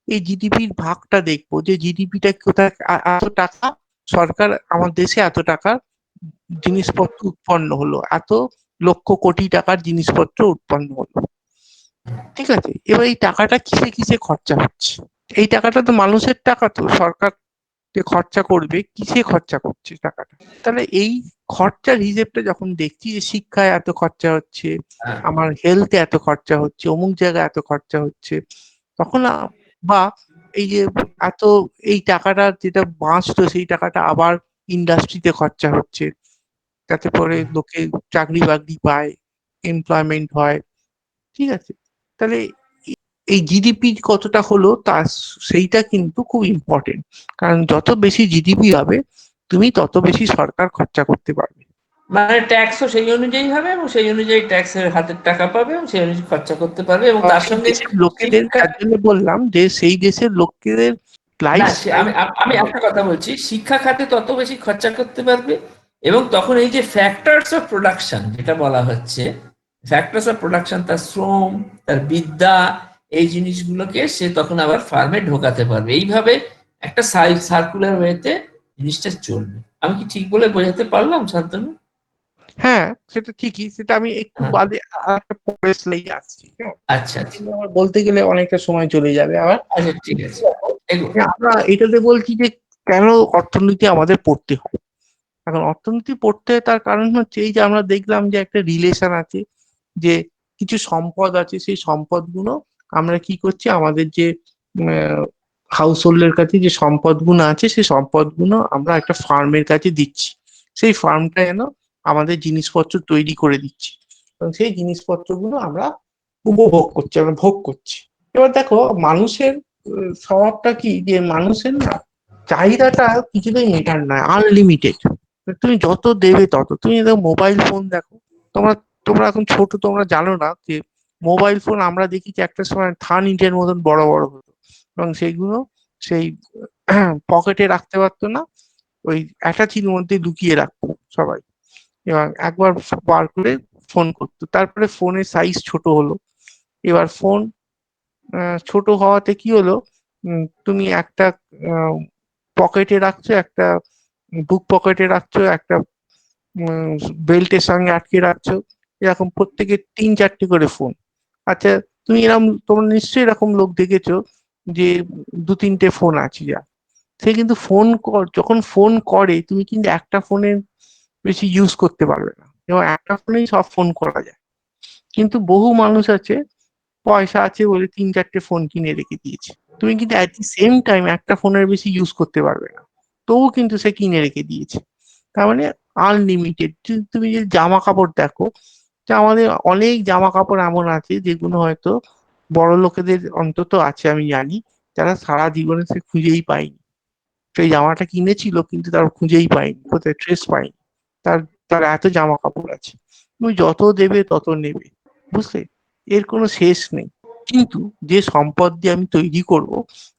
এই জিডিপির ভাগটা দেখবো যে জিডিপিটা কোথায়, এত টাকা সরকার আমার দেশে এত টাকার জিনিসপত্র উৎপন্ন হলো, এত লক্ষ কোটি টাকার জিনিসপত্র উৎপন্ন হলো, ঠিক আছে? এবার এই টাকাটা কিসে কিসে খরচা হচ্ছে? এই টাকাটা তো মানুষের টাকা, তো সরকার যে খরচা করবে কিসে খরচা করছে টাকাটা? তাহলে এই খরচার হিসেবটা যখন দেখছি যে শিক্ষায় এত খরচা হচ্ছে, হ্যাঁ, আমার হেলথে এত খরচা হচ্ছে, অমুক জায়গায় এত খরচা হচ্ছে, তখন বা এই যে এত, এই টাকাটা যেটা বাঁচতো সেই টাকাটা আবার ইন্ডাস্ট্রিতে খরচা হচ্ছে, যাতে করে লোকে চাকরি বাকরি পায়, এমপ্লয়মেন্ট হয়, ঠিক আছে? তাহলে এই জিডিপি কতটা হলো সেইটা কিন্তু খুব ইম্পর্টেন্ট। কারণ যত বেশি জিডিপি হবে তুমি তত বেশি সরকার খরচা করতে পারবে। মানে ট্যাক্সও সেই অনুযায়ী হবে এবং সেই অনুযায়ী ট্যাক্সের হাতের টাকা পাবে এবং সেই অনুযায়ী খরচা করতে পারবে, এবং তার সেই সঙ্গে দেশের লোকেদের, শিক্ষা। তার জন্য বললাম যে সেই দেশের লোকেদের লাইফ না, স্টাইল। আমি একটা কথা বলছি, শিক্ষা খাতে তত বেশি খরচা করতে পারবে, এবং তখন এই যে ফ্যাক্টরস অফ প্রোডাকশন যেটা বলা হচ্ছে, ফ্যাক্টরস অফ প্রোডাকশন, তার শ্রম, তার বিদ্যা, এই জিনিসগুলোকে সে তখন আবার ফার্মে ঢোকাতে পারবে। এইভাবে একটা সার্কুলার ওয়েতে জিনিসটা চলবে। আমি কি ঠিক বলে বোঝাতে পারলাম, শান্তনু? হ্যাঁ, সেটা ঠিকই, সেটা আমি একটু হ্যাঁ, বাদে আর একটা পরের স্লাইডে আসছি, হ্যাঁ। আচ্ছা আচ্ছা। কিন্তু আমার বলতে গেলে অনেকটা সময় চলে যাবে আবার। আচ্ছা, ঠিক আছে, এগো। আমরা এটাতে বলছি যে কেন অর্থনীতি আমাদের পড়তে হয়। এখন অর্থনীতি পড়তে হয় তার কারণ হচ্ছে এই যে আমরা দেখলাম যে একটা রিলেশন আছে, যে কিছু সম্পদ আছে, সেই সম্পদগুলো আমরা কি করছি, আমাদের যে হাউস হোল্ডের কাছে যে সম্পদগুলো আছে সেই সম্পদগুলো আমরা একটা ফার্মের কাছে দিচ্ছি, সেই ফার্মটা যেন আমাদের জিনিসপত্র তৈরি করে দিচ্ছি, এবং সেই জিনিসপত্রগুলো আমরা উপভোগ করছি, আমরা ভোগ করছি। এবার দেখো মানুষের স্বভাবটা কি, যে মানুষের না চাহিদাটা কিছুতেই মেটার নয়, আনলিমিটেড। তুমি যত দেবে তত, তুমি দেখো মোবাইল ফোন দেখো, তোমরা তোমরা এখন ছোট, তোমরা জানো না যে মোবাইল ফোন আমরা দেখি যে একটা সময় থান ইটের মতন বড় বড় হতো, এবং সেইগুলো সেই পকেটে রাখতে পারতো না, ওই অ্যাটাচির মধ্যে লুকিয়ে রাখতো সবাই, এবং একবার বার করে ফোন করতো। তারপরে ফোনের সাইজ ছোট হলো, এবার ফোন ছোট হওয়াতে কি হলো, তুমি একটা পকেটে রাখছো, একটা বুক পকেটে রাখছো, একটা বেল্টের সঙ্গে আটকে রাখছো, এরকম প্রত্যেকে তিন চারটে করে ফোন। আচ্ছা, তুমি এরকম, তোমরা নিশ্চয়ই এরকম লোক দেখেছো যে দু তিনটে ফোন আছে যা, সে কিন্তু যখন ফোন করে তুমি কিন্তু একটা ফোনের বেশি ইউজ করতে পারবে না, এবং একটা ফোনেই সব ফোন করা যায়। কিন্তু বহু মানুষ আছে, পয়সা আছে বলে তিন চারটে ফোন কিনে রেখে দিয়েছে, তুমি কিন্তু অ্যাট দি সেম টাইম একটা ফোনের বেশি ইউজ করতে পারবে না, তবু কিন্তু সে কিনে রেখে দিয়েছে। তার মানে আনলিমিটেড। তুমি যদি জামা কাপড় দেখো, যে আমাদের অনেক জামা কাপড় এমন আছে যেগুলো হয়তো বড় লোকেদের অন্তত আছে, আমি জানি, যারা সারা জীবনে সে খুঁজেই পায়নি, সেই জামাটা কিনেছিল কিন্তু তার খুঁজেই পায়নি, কোথায় ট্রেস পায়নি, তার তার এত জামা কাপড় আছে। তুমি যত দেবে তত নেবে, বুঝলে? এর কোনো শেষ নেই। কিন্তু যে সম্পদ দিয়ে আমি তৈরি করব,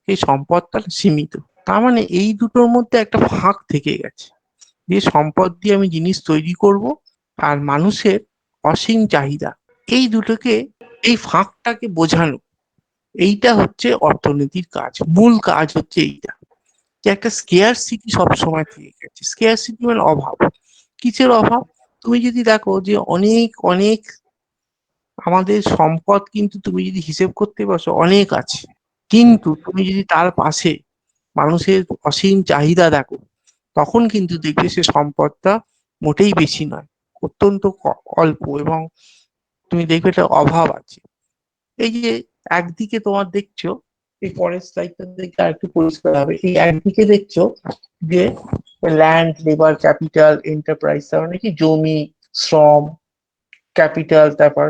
সেই সম্পদটা সীমিত। তার মানে এই দুটোর মধ্যে একটা ফাঁক থেকে গেছে, যে সম্পদ দিয়ে আমি জিনিস তৈরি করব আর মানুষের অসীম চাহিদা, এই দুটোকে, এই ফাঁকটাকে বোঝানো, এইটা হচ্ছে অর্থনীতির কাজ, মূল কাজ হচ্ছে এইটা। যে একটা স্কেয়ারসিটি সবসময় থেকে গেছে, স্কেয়ারসিটি মানে অভাব। কিসের অভাব? তুমি যদি দেখো যে অনেক অনেক আমাদের সম্পদ কিন্তু তুমি যদি হিসেব করতে বসো অনেক আছে, কিন্তু তুমি যদি তার পাশে মানুষের অসীম চাহিদা দেখো, তখন কিন্তু দেখবে সে সম্পদটা মোটেই বেশি নয়, অত্যন্ত অল্প, এবং তুমি দেখবে একটা অভাব আছে। এই যে একদিকে তোমার দেখছো, এই পরের স্লাইডটা দেখে আর একটু পরিষ্কার হবে, এই একদিকে দেখছো যে ল্যান্ড, লেবার, ক্যাপিটাল, এন্টারপ্রাইজ, তার মানে কি জমি, শ্রম, ক্যাপিটাল, তারপর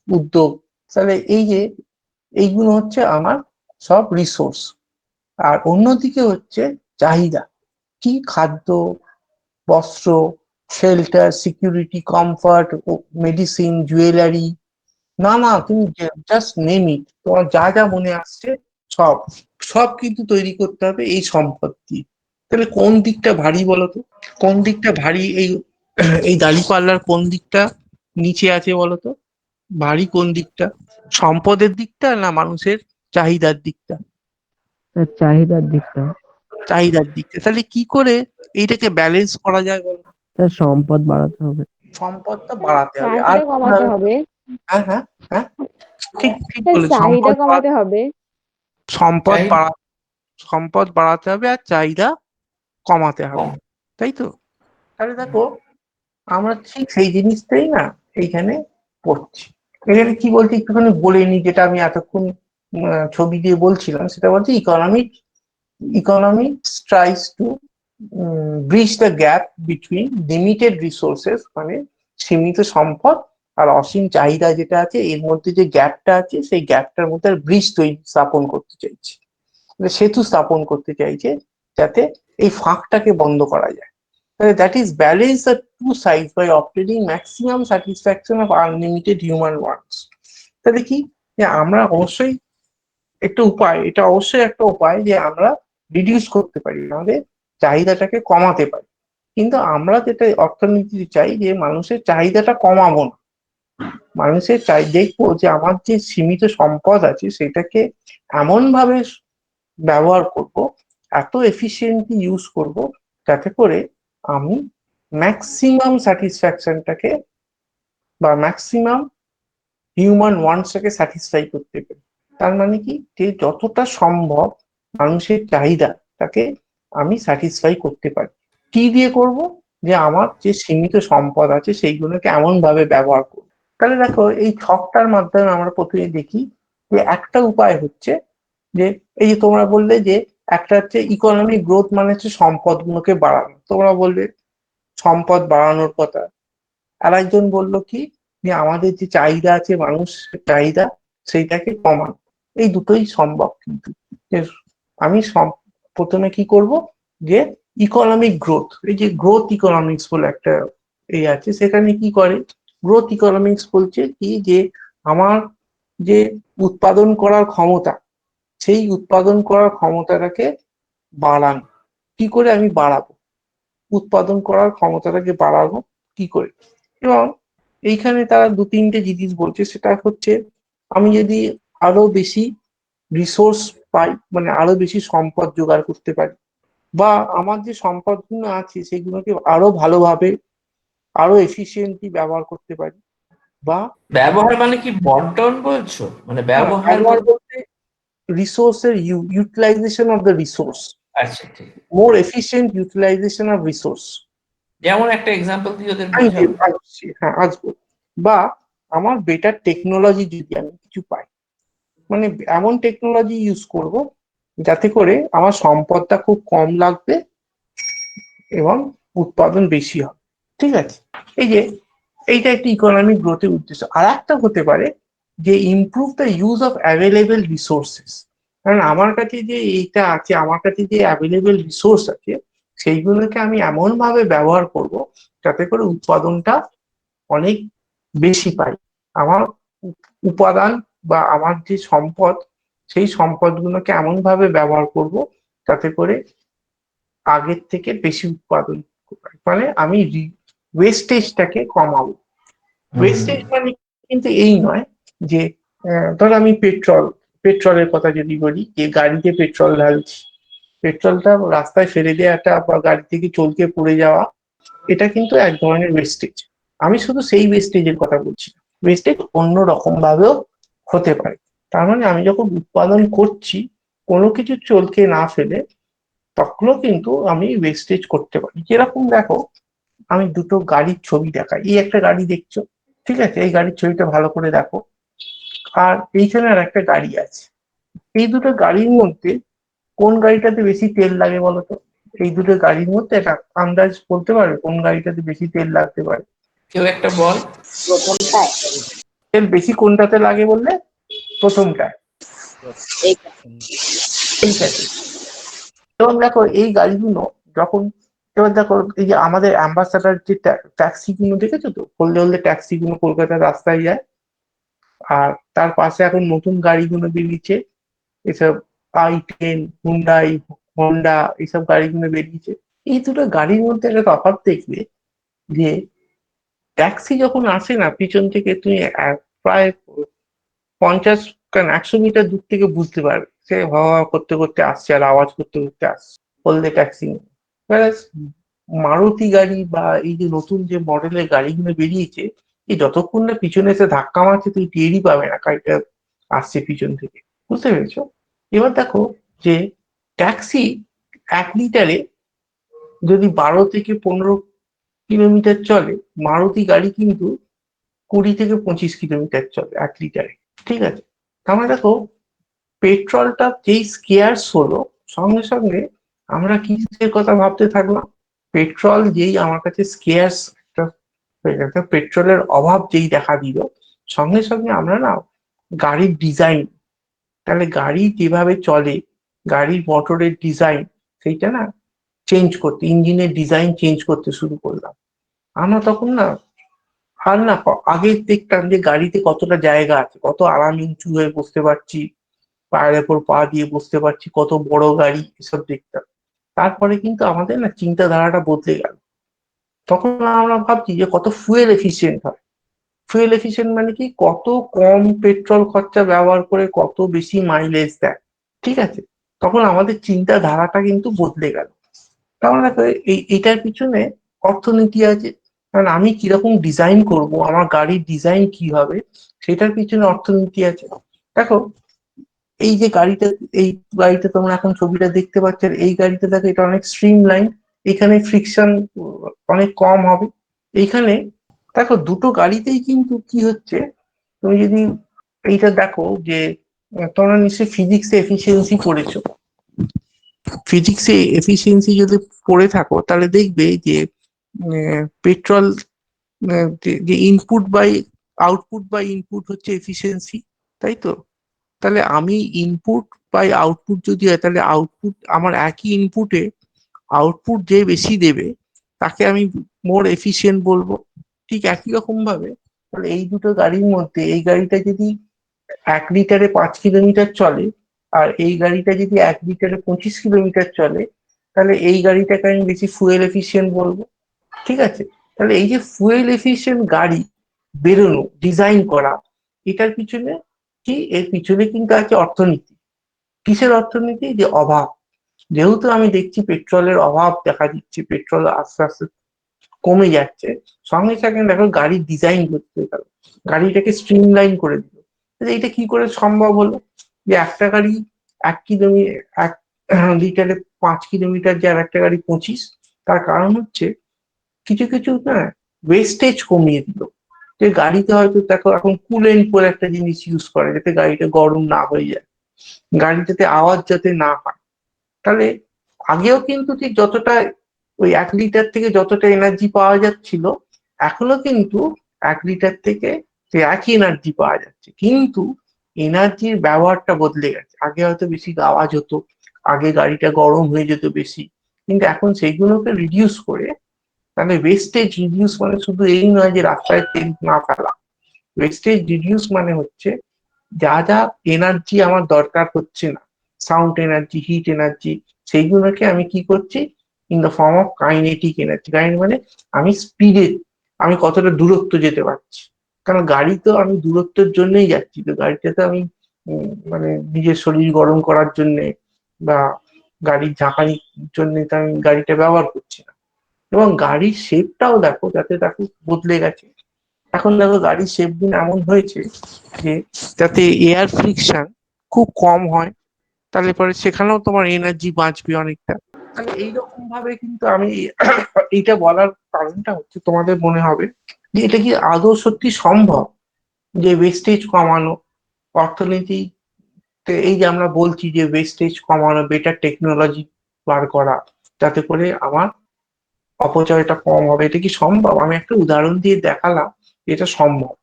উদ্যোগ, তাহলে এই যে এইগুলো হচ্ছে আমার সব রিসোর্স। আর অন্যদিকে হচ্ছে চাহিদা, কি খাদ্য, বস্ত্র, shelter, security, comfort, medicine, jewellery, না না তুমি জাস্ট নেম ইট, তোমার যা যা মনে আসছে সব, সব কিন্তু তৈরি করতে হবে এই সম্পদ দিয়ে। তাহলে কোন দিকটা ভারী বলো তো? কোন দিকটা ভারী? এই এই দাঁড়িপাল্লার কোন দিকটা নিচে আছে বলতো? ভারী কোন দিকটা, সম্পদের দিকটা না মানুষের চাহিদার দিকটা? স্যার চাহিদার দিকটা। চাহিদার দিকটা। তাহলে কি করে এইটাকে ব্যালেন্স করা যায় বলো? স্যার সম্পদ বাড়াতে হবে। সম্পদটা বাড়াতে হবে। আর চাহিদা কমাতে হবে। হ্যাঁ হ্যাঁ হ্যাঁ, ঠিক ঠিক স্যার বলে, চাহিদা কমাতে হবে। সম্পদ চাহিদা বাড়া সম্পদ বাড়াতে হবে আর চাহিদা কমাতে হবে, কম। তাই তো? তাহলে দেখো আমরা ঠিক সেই জিনিসটাই না এইখানে পড়ছি। এখানে কি বলছি একটুখানি বলে নি, যেটা আমি এতক্ষণ ছবি দিয়ে বলছিলাম, সেটা বলছি economics tries to bridge the gap between limited resources, মানে সীমিত সম্পদ, আর অসীম চাহিদা যেটা আছে, এর মধ্যে যে গ্যাপটা আছে সেই গ্যাপটার মধ্যে ব্রিজ স্থাপন করতে চাইছে, মানে সেতু স্থাপন করতে চাইছে, যাতে এই ফাঁকটাকে বন্ধ করা যায়। That is balance the two sides by obtaining maximum satisfaction of unlimited human wants. তাহলে কি, যে আমরা অবশ্যই একটা উপায়, এটা অবশ্যই একটা উপায় যে আমরা রিডিউস করতে পারি, আমাদের চাহিদাটাকে কমাতে পারি। কিন্তু আমরা যেটা অর্থনীতিতে চাই যে মানুষের চাহিদাটা কমাবো না, মানুষের দেখবো যে আমার যে সীমিত সম্পদ আছে সেটাকে এমন ভাবে ব্যবহার করব, এত এফিসিয়েন্টলি ইউজ করব, যাতে করে আমি ম্যাক্সিমাম স্যাটিসফ্যাকশনটাকে বা ম্যাক্সিমাম হিউম্যান ওয়ান্টসটাকে স্যাটিসফাই করতে পারি। তার মানে কি, যে যতটা সম্ভব মানুষের চাহিদাটাকে আমি স্যাটিসফাই করতে পারি। কি দিয়ে করব? যে আমার যে সীমিত সম্পদ আছে সেইগুলোকে এমন ভাবে ব্যবহার করব। তাহলে দেখো এই ছকটার মাধ্যমে আমরা প্রথমে দেখি যে একটা উপায় হচ্ছে যে, এই যে তোমরা বললে যে একটা হচ্ছে ইকোনমিক গ্রোথ, মানে হচ্ছে সম্পদগুলোকে বাড়ানো, তোমরা বললে সম্পদ বাড়ানোর কথা। আর একজন বললো কি, যে আমাদের যে চাহিদা আছে, মানুষের চাহিদা, সেইটাকে কমানো। এই দুটোই সম্ভব। কিন্তু যে আমি প্রথমে কি করব, যে ইকোনমিক গ্রোথ, এই যে গ্রোথ ইকোনমিক্স বলে একটা এই আছে, সেখানে কি করে, গ্রোথ ইকোনমিক্স বলছে কি, যে আমার যে উৎপাদন করার ক্ষমতা, সেই উৎপাদন করার ক্ষমতাটাকে বাড়ানো। কি করে আমি বাড়াবো উৎপাদন করার ক্ষমতাটাকে বাড়াবো, কি করে? এবং এইখানে তারা দু তিনটে জিনিস বলছে, সেটা হচ্ছে আমি যদি আরো বেশি রিসোর্স পাই, মানে আরো বেশি সম্পদ জোগাড় করতে পারি, বা আমার যে সম্পদগুলো আছে সেগুলোকে আরো ভালোভাবে, আরো এফিসিয়েন্টলি ব্যবহার করতে পারি, বা ব্যবহার মানে কি বন্টন বলছো? মানে ব্যবহার ব্যবহার বলতে রিসোর্সের ইউটিলাইজেশন অফ দ্য রিসোর্স, আচ্ছা, ঠিক। More efficient utilization of resource. যেমন একটা এক্সাম্পল দিয়ে ওদের আমি বোঝাও। আসছি, হ্যাঁ আসবো। বা আমার বেটার টেকনোলজি যদি আমি কিছু পাই, মানে এমন টেকনোলজি ইউজ করব যাতে করে আমার সম্পদটা খুব কম লাগবে এবং উৎপাদন বেশি হবে। ঠিক আছে, এই যে এইটা একটি ইকোনমিক গ্রোথের উদ্দেশ্য। আর একটা হতে পারে যে improve the use of available resources, কারণ আমার কাছে যে এইটা আছে, আমার কাছে যে অ্যাভেলেবেল রিসোর্স আছে, সেইগুলোকে আমি এমন ভাবে ব্যবহার করব যাতে করে উৎপাদনটা অনেক বেশি পাই। আমার উপাদান বা আমার যে সম্পদ, সেই সম্পদগুলোকে এমন ভাবে ব্যবহার করব যাতে করে আগের থেকে বেশি উৎপাদন পাই। মানে আমি ওয়েস্টেজটাকে কমাবো। ওয়েস্টেজ মানে কিন্তু এই নয় যে ধর আমি পেট্রোলের কথা যদি বলি, যে গাড়িতে পেট্রোল ঢালছি, পেট্রোলটা রাস্তায় ফেলে দেওয়াটা বা গাড়ি থেকে চলকে পড়ে যাওয়া, এটা কিন্তু এক ধরনের ওয়েস্টেজ। আমি শুধু সেই ওয়েস্টেজের কথা বলছি, ওয়েস্টেজ অন্য রকম ভাবেও হতে পারে। তার মানে আমি যখন উৎপাদন করছি কোনো কিছু চলকে না ফেলে, তখনও কিন্তু আমি ওয়েস্টেজ করতে পারি। যেরকম দেখো, আমি দুটো গাড়ির ছবি দেখাই, এই একটা গাড়ি দেখছো, ঠিক আছে, এই গাড়ির ছবিটা ভালো করে দেখো, আর এইখানে আর একটা গাড়ি আছে। এই দুটো গাড়ির মধ্যে কোন গাড়িটাতে বেশি তেল লাগে বলো তো? এই দুটো গাড়ির মধ্যে একটা আন্দাজ বলতে পারবে কোন গাড়িটাতে বেশি তেল লাগতে পারে? কেউ একটা বল। প্রথমটায় তেল বেশি কোনটাতে লাগে বললে? প্রথমটায়, এইটা এইটাতে। এবং দেখো এই গাড়িগুলো যখন, এবার দেখো এই যে আমাদের অ্যাম্বাসাডার যে ট্যাক্সি গুলো দেখেছো তো, হলদে হলদে ট্যাক্সি গুলো কলকাতার রাস্তায় যায়, আর তার পাশে এখন নতুন গাড়িগুলো বেরিয়েছে, এসব i10, হুন্ডাই, হন্ডা, এইসব গাড়িগুলো বেরিয়েছে। এই দুটো গাড়ির মধ্যে একটা তফাৎ দেখবে, যে ট্যাক্সি যখন আসে না পিছন থেকে, তুমি প্রায় 50 কেন 100 মিটার দূর থেকে বুঝতে পারবে সে হাওয়া করতে করতে আসছে আর আওয়াজ করতে করতে আসছে, বললে ট্যাক্সি। মারুতি গাড়ি বা এই যে নতুন যে মডেলের গাড়িগুলো বেরিয়েছে, এই যতক্ষণ না পিছনে এসে ধাক্কা মারছে তুই টেরই পাবে না গাড়িটা আসছে পিছন থেকে। বুঝতে পেরেছো? এবার দেখো যে ট্যাক্সি 1 লিটারে যদি 12 থেকে 15 কিলোমিটার চলে, মারুতি গাড়ি কিন্তু 20 থেকে 25 কিলোমিটার চলে 1 লিটারে। ঠিক আছে, তার মানে দেখো পেট্রোলটা যেই স্কেয়ার্স হলো, সঙ্গে সঙ্গে আমরা কিসের কথা ভাবতে থাকলাম? পেট্রোল যেই আমার কাছে স্কেয়ার্স একটা পেট্রোলের অভাব যেই দেখা দিল, সঙ্গে সঙ্গে আমরা না গাড়ির ডিজাইন, তাহলে গাড়ি যেভাবে চলে, গাড়ির মোটরের ডিজাইন, সেইটা না চেঞ্জ করতে, ইঞ্জিনের ডিজাইন চেঞ্জ করতে শুরু করলাম। আমরা তখন না আর না আগে দেখতাম যে গাড়িতে কতটা জায়গা আছে, কত আরামে উঁচু হয়ে বসতে পারছি, পায়ের উপর পা দিয়ে বসতে পারছি, কত বড় গাড়ি, এসব দেখতাম। তারপরে কিন্তু আমাদের না চিন্তাধারাটা বদলে গেল। তখন আমরা ভাবছি যে কত ফুয়েল এফিসিয়েন্ট হয়। ফুয়েল এফিসিয়েন্ট মানে কি, কত কম পেট্রোল খরচা ব্যবহার করে কত বেশি মাইলেজ দেয়। ঠিক আছে, তখন আমাদের চিন্তাধারাটা কিন্তু বদলে গেল। কারণ দেখো এটার পিছনে অর্থনীতি আছে, কারণ আমি কিরকম ডিজাইন করব, আমার গাড়ির ডিজাইন কি হবে, সেটার পিছনে অর্থনীতি আছে। দেখো এই যে গাড়িটা, এই গাড়িটা তোমরা এখন ছবিটা দেখতে পাচ্ছ, আর এই গাড়িটা দেখো এটা অনেক স্ট্রিম লাইন, এখানে ফ্রিকশন অনেক কম হবে। এইখানে দেখো দুটো গাড়িতেই কিন্তু কি হচ্ছে, তুমি যদি এইটা দেখো যে তোমরা নিশ্চয়ই ফিজিক্সে এফিসিয়েন্সি পড়েছো। ফিজিক্সে এফিসিয়েন্সি যদি পড়ে থাকো তাহলে দেখবে যে পেট্রোল, যে input by output by input হচ্ছে এফিসিয়েন্সি, তাই তো? তাহলে আমি ইনপুট বাই আউটপুট যদি হয়, তাহলে আউটপুট আমার একই ইনপুটে আউটপুট যে বেশি দেবে তাকে আমি মোর এফিসিয়েন্ট বলবো। ঠিক একই রকম ভাবে তাহলে এই দুটো গাড়ির মধ্যে এই গাড়িটা যদি 1 লিটারে 5 কিলোমিটার চলে, আর এই গাড়িটা যদি 1 লিটারে 25 কিলোমিটার চলে, তাহলে এই গাড়িটাকে আমি বেশি ফুয়েল এফিসিয়েন্ট বলবো। ঠিক আছে, তাহলে এই যে ফুয়েল এফিসিয়েন্ট গাড়ি বেরোনো, ডিজাইন করা, এটার পিছনে কি, এর পিছনে কিন্তু আছে অর্থনীতি। কিসের অর্থনীতি? যে অভাব। যেহেতু আমি দেখছি পেট্রোলের অভাব দেখা দিচ্ছে, পেট্রোল আস্তে আস্তে কমে যাচ্ছে, সঙ্গে সঙ্গে দেখো গাড়ির ডিজাইন করতে গেল, গাড়িটাকে স্ট্রিমলাইন করে দিল। এটা কি করে সম্ভব হলো যে একটা গাড়ি 1 কিলোমিটার 1 লিটারে 5 কিলোমিটার, যে আর একটা গাড়ি 25? তার কারণ হচ্ছে কিছু কিছু না ওয়েস্টেজ কমিয়ে দিল। যে গাড়িতে হয়তো দেখো এখন কুলেন্ট বলে একটা জিনিস ইউজ করে যাতে গাড়িটা গরম না হয়ে যায়, গাড়িটাতে আওয়াজ যাতে না হয়। তাহলে আগেও কিন্তু ঠিক যতটা ওই 1 লিটার থেকে যতটা এনার্জি পাওয়া যাচ্ছিল, এখনো কিন্তু 1 লিটার থেকে সেই একই এনার্জি পাওয়া যাচ্ছে, কিন্তু এনার্জির ব্যবহারটা বদলে গেছে। আগে হয়তো বেশি আওয়াজ হতো, আগে গাড়িটা গরম হয়ে যেত বেশি, কিন্তু এখন সেইগুলোকে রিডিউস করে, তাহলে ওয়েস্টেজ রিডিউস মানে শুধু এই নয় যে রাস্তায় তেল না ফেলা। ওয়েস্টেজ রিডিউস মানে হচ্ছে যা যা এনার্জি আমার দরকার হচ্ছে না, সাউন্ড এনার্জি, হিট এনার্জি, সেইগুলোকে আমি কি করছি, in the form of kinetic energy. মানে আমি স্পিডে, আমি কতটা দূরত্ব যেতে পারছি। কারণ গাড়ি তো আমি দূরত্বের জন্যই যাচ্ছি, তো গাড়িটাতে আমি মানে নিজের শরীর গরম করার জন্যে বা গাড়ির ঝাঁকানির জন্য তো আমি গাড়িটা ব্যবহার করছি না। এবং গাড়ির শেপটাও দেখো, যাতে দেখো বদলে গেছে। এখন দেখো গাড়ির শেপ দিন এমন হয়েছে যে যাতে এয়ার ফ্রিকশন খুব কম হয়, তাহলে পরে সেখানেও তোমার এনার্জি বাঁচবে অনেকটা। তাহলে এইরকম ভাবে কিন্তু আমি এইটা বলার কারণটা হচ্ছে, তোমাদের মনে হবে যে এটা কি আদৌ সত্যি সম্ভব যে ওয়েস্টেজ কমানো, অর্থনীতিতে এই যে আমরা বলছি যে ওয়েস্টেজ কমানো, বেটার টেকনোলজি বার করা, যাতে করে আমার অপচয়টা কম হবে, এটা কি সম্ভব? আমি একটা উদাহরণ দিয়ে দেখালাম যে এটা সম্ভব।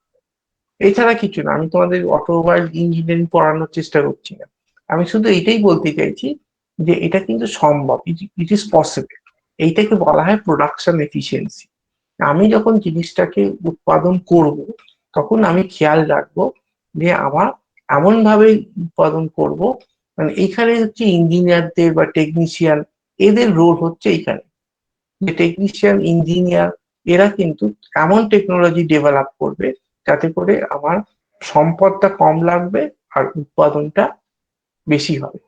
এছাড়া কিছু না, আমি তোমাদের অটোমোবাইল ইঞ্জিনিয়ারিং পড়ানোর চেষ্টা করছি না, আমি শুধু এইটাই বলতে চাইছি যে এটা কিন্তু সম্ভব, ইট ইজ পসিবল। এইটাকে বলা হয় প্রোডাকশন এফিসিয়েন্সি। আমি যখন জিনিসটাকে উৎপাদন করব, তখন আমি খেয়াল রাখবো যে আমার এমন ভাবে উৎপাদন করব, মানে এইখানে হচ্ছে ইঞ্জিনিয়ারদের বা টেকনিশিয়ান, এদের রোল হচ্ছে এইখানে, যে টেকনিশিয়ান, ইঞ্জিনিয়ার এরা কিন্তু এমন টেকনোলজি ডেভেলপ করবে যাতে করে আমার সম্পদটা কম লাগবে আর উৎপাদনটা বেশি হবে।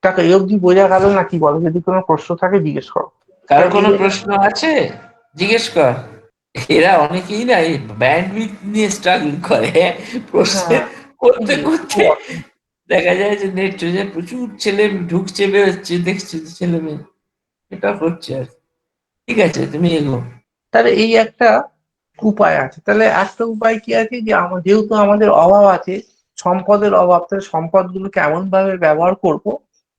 টাকা এই অবধি বোঝা গেল না কি বলো? যদি কোনো প্রশ্ন থাকে জিজ্ঞেস করো। কারো কোনো প্রশ্ন আছে? জিজ্ঞেস কর। এরা অনেকেই না এই ব্যান্ডউইথ নিয়ে স্ট্রাগল করে, হ্যাঁ? প্রশ্ন হ্যাঁ, করতে করতে দেখা যায় যে নেট প্রচুর ছেলে ঢুকছে বেরোচ্ছে, দেখছি ছেলে মেয়ে, এটা হচ্ছে আর কি। ঠিক আছে, তুমি এগো। তাহলে এই একটা উপায় আছে। তাহলে একটা উপায় কি আছে যে যেহেতু আমাদের অভাব আছে, সম্পদের অভাব, তাহলে সম্পদগুলোকে এমন ভাবে ব্যবহার করব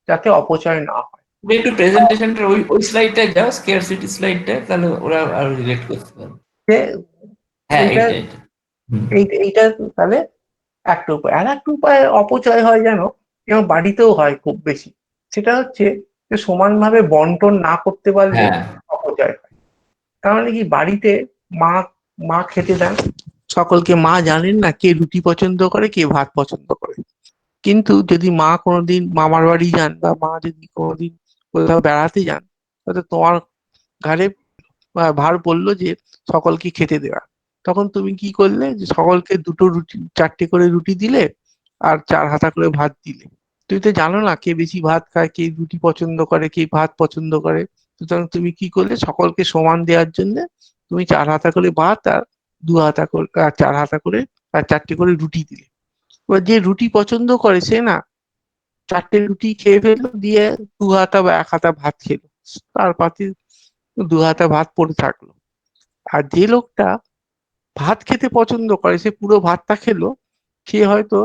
যাতে অপচয় না হয়। তুমি একটু প্রেজেন্টেশনটা ওই ওই স্লাইডটা যাও, স্কেয়ারসিটি স্লাইডটা, তাহলে ওরা আরো রিলেট করতে পারবে। যে হ্যাঁ, এইটা এইটা এইটা হুম। এইটা তাহলে একটা উপায়। আর একটা উপায় অপচয় হয় জানো, এবং বাড়িতেও হয় খুব বেশি। সেটা হচ্ছে যে সমানভাবে বন্টন না করতে পারলে হ্যাঁ, অপচয় হয়। তার মানে কি, বাড়িতে মা মা খেতে দেন সকলকে। মা জানেন না কে রুটি পছন্দ করে কে ভাত পছন্দ করে। কিন্তু যদি মা কোনোদিন মামার বাড়ি যান বা মা যদি কোনোদিন কোথাও বেড়াতে যান, তাহলে তোমার ঘাড়ে ভার পড়লো যে সকলকে খেতে দেওয়া। তখন তুমি কি করলে, যে সকলকে দুটো রুটি, চারটে করে রুটি দিলে আর 4 হাতা করে ভাত দিলে। তুমি তো জানো না কে বেশি ভাত খায়, কে রুটি পছন্দ করে, কে ভাত পছন্দ করে। সুতরাং তুমি কি করলে, সকলকে সমান দেওয়ার জন্য তুমি 4 হাতা করে ভাত আর 2 হাতা করে, আর 4 হাতা করে, আর 4টে করে রুটি দিলে। এবার যে রুটি পছন্দ করে সে না 4টে রুটি খেয়ে ফেললো, দিয়ে 2 হাতা বা 1 হাতা ভাত খেলো, তার পাতে 2 হাতা ভাত পড়ে থাকলো। আর যে লোকটা ভাত খেতে পছন্দ করে সে পুরো ভাতটা খেলো, খেয়ে হয়তো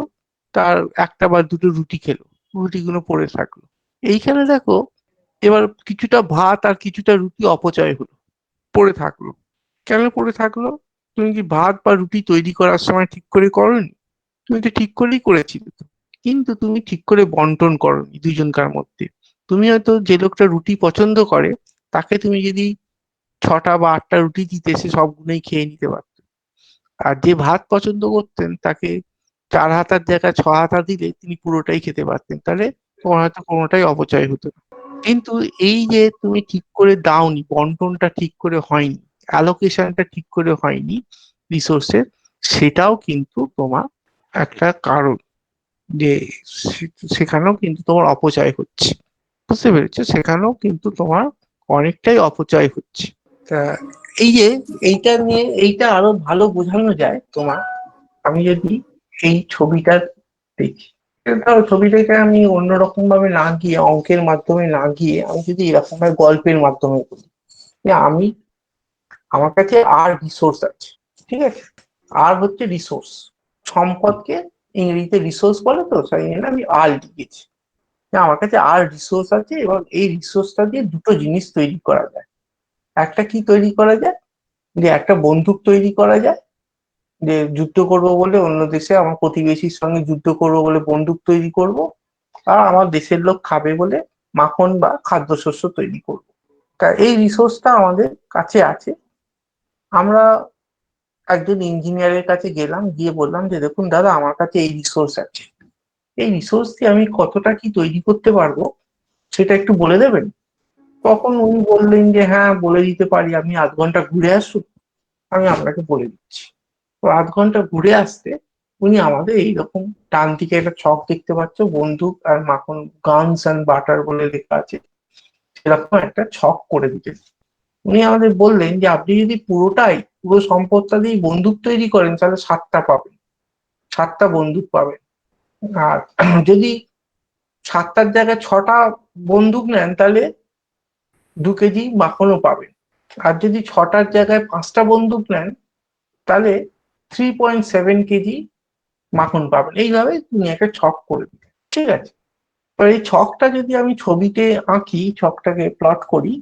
তার একটা বা দুটো রুটি খেলো, রুটিগুলো পড়ে থাকলো। এইখানে দেখো, এবার কিছুটা ভাত আর কিছুটা রুটি অপচয় হলো, পড়ে থাকলো। কেন পড়ে থাকলো? তুমি কি ভাত বা রুটি তৈরি করার সময় ঠিক করে করোনি? তুমি তো ঠিক করেই করেছিলে তো। কিন্তু তুমি ঠিক করে বন্টন করোনি দুজনকার মধ্যে। তুমি হয়তো যে লোকটা রুটি পছন্দ করে তাকে তুমি যদি 6টা বা 8টা রুটি দিতে, সে সবগুলোই খেয়ে নিতে পারত। আর যে ভাত পছন্দ করতেন তাকে 4 হাতার জায়গায় 6 হাতা দিলে তিনি পুরোটাই খেতে পারতেন। তাহলে তোমার হয়তো কোনোটাই অপচয় হতো না। কিন্তু এই যে তুমি ঠিক করে দাওনি, বন্টনটা ঠিক করে হয়নি, অ্যালোকেশনটা ঠিক করে হয়নি রিসোর্সের, সেটাও কিন্তু তোমার একটা কারণ যে সেখানেও কিন্তু তোমার অপচয় হচ্ছে। বুঝতে পেরেছো? সেখানেও কিন্তু তোমার অনেকটাই অপচয় হচ্ছে। তা এই যে এইটা নিয়ে, এইটা আরো ভালো বোঝানো যায় তোমার, আমি যদি এই ছবিটা দেখি। ধরো ছবিটাকে আমি অন্যরকম ভাবে না গিয়ে, অঙ্কের মাধ্যমে না গিয়ে, আমি যদি এরকম ভাবে গল্পের মাধ্যমে বলি যে আমার কাছে আর রিসোর্স আছে। ঠিক আছে, আর হচ্ছে রিসোর্স, সম্পদকে ইংরেজিতে রিসোর্স বলে, তো সেই জন্য আমি আর লিখেছি। যে আমার কাছে আর রিসোর্স আছে এবং এই রিসোর্সটা দিয়ে দুটো জিনিস তৈরি করা যায়। একটা কি তৈরি করা যায়, যে একটা বন্দুক তৈরি করা যায়, যে যুদ্ধ করব বলে অন্য দেশে, আমার প্রতিবেশীর সঙ্গে যুদ্ধ করব বলে বন্দুক তৈরি করব, আর আমার দেশের লোক খাবে বলে মাখন বা খাদ্যশস্য তৈরি করব। তা এই রিসোর্সটা আমাদের কাছে আছে। আমরা একজন ইঞ্জিনিয়ারের কাছে গেলাম, গিয়ে বললাম যে দেখুন দাদা, আমার কাছে এই রিসোর্স আছে, এই রিসোর্স দিয়ে আমি কতটা কি তৈরি করতে পারবো সেটা একটু বলে দেবেন। তখন উনি বললেন যে হ্যাঁ বলে দিতে পারি, আপনি আধ ঘন্টা ঘুরে আসুন, আমি আপনাকে বলে দিচ্ছি। তো আধ ঘন্টা ঘুরে আসতে উনি আমাদের এইরকম, ডান দিকে একটা ছক দেখতে পাচ্ছ, বন্দুক আর মাখন, গানস অ্যান্ড বাটার বলে লেখা আছে, সেরকম একটা ছক করে দিতেন। উনি আমাদের বললেন যে আপনি যদি পুরো সম্পদটা দিয়ে বন্দুক তৈরি করেন তাহলে 7টা পাবেন, 7টা বন্দুক পাবেন। আর যদি 7টার জায়গায় 6টা বন্দুক নেন তাহলে 2 কেজি মাখনও পাবেন। আর যদি 6টার জায়গায় 5টা বন্দুক নেন তাহলে 3.7 কেজি মাখন পাবেন। এইভাবে তুমি একটা ছক করে দিবে। ঠিক আছে, এবার এই ছকটা যদি আমি ছবিতে আঁকি, ছকটাকে প্লট করি,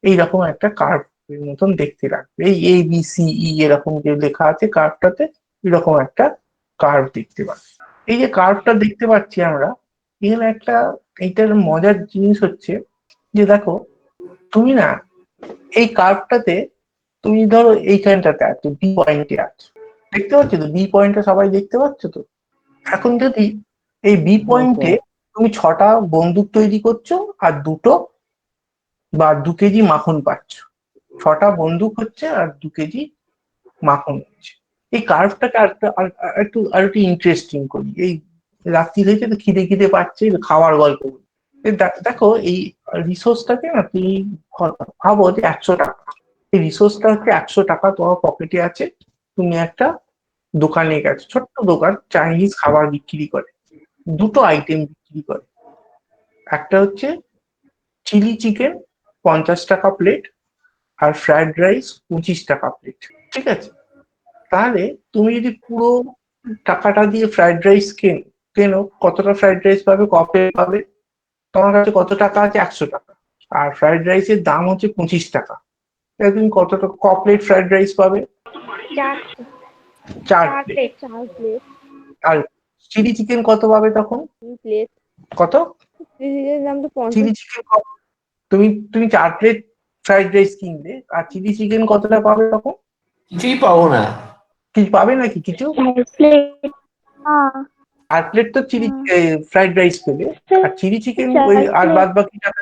এইরকম একটা কার্ভ মতন দেখতে লাগবে। এই ABCE এরকম যে লেখা আছে কার্ভটাতে, এরকম একটা কার্ভ দেখতে পাচ্ছি। এই যে কার্ভটা দেখতে পাচ্ছি আমরা, এখানে একটা, এইটার মজার জিনিস হচ্ছে যে দেখো, তুমি না এই কার্ভটাতে, তুমি ধরো এইখানটাতে আছো, বি পয়েন্টে আছো, দেখতে পাচ্ছ তো? বি পয়েন্টে সবাই দেখতে পাচ্ছ তো? এখন যদি এই বি পয়েন্টে তুমি 6টা বন্দুক তৈরি করছো আর 2 কেজি মাখন পাচ্ছ, 6টা বন্দুক হচ্ছে আর 2 কেজি মাখন হচ্ছে। এই কার্ভটাকে আর একটু ইন্টারেস্টিং করি। এই রাত্রি হয়েছে তো খিদে খিদে পাচ্ছে, খাওয়ার গল্প বলি। দেখো এই রিসোর্সটাকে না তুমি ভাবো যে 100 টাকা, এই রিসোর্সটা হচ্ছে 100 টাকা তোমার পকেটে আছে। তুমি একটা দোকানে গেছো, ছোট্ট দোকান, চাইনিজ খাবার বিক্রি করে, দুটো আইটেম বিক্রি করে। একটা হচ্ছে চিলি চিকেন 50 টাকা প্লেট, আর ফ্রাইড রাইস 25 টাকা প্লেট। ঠিক আছে, তাহলে তুমি যদি পুরো টাকাটা দিয়ে ফ্রাইড রাইস কেনো, কতটা ফ্রাইড রাইস পাবে, ক প্লেট পাবে? তোমার কাছে কত টাকা আছে? 100 টাকা। আর ফ্রাইড রাইসের দাম হচ্ছে 25 টাকা। তাহলে তুমি কত টাকা, ক প্লেট ফ্রাইড রাইস পাবে? 4 4 4 প্লেট। প্লেট 4 প্লেট আর চিলি চিকেন কত পাবে তখন? 3 প্লেট কত? চিকেনের দাম তো 50। চিলি চিকেন তুমি তুমি 4 প্লেট ফ্রাইড রাইস কিনলে, আর চিলি চিকেন কতটা পাবে তখন? কিছুই পাবো না। কি পাবে নাকি কিছু? 5 প্লেট। হ্যাঁ 4 প্লেট তো চিলি ফ্রাইড রাইস পেলে, আর চিলি চিকেন ওই 4 আর প্লেট। বাদ বাকি টাকা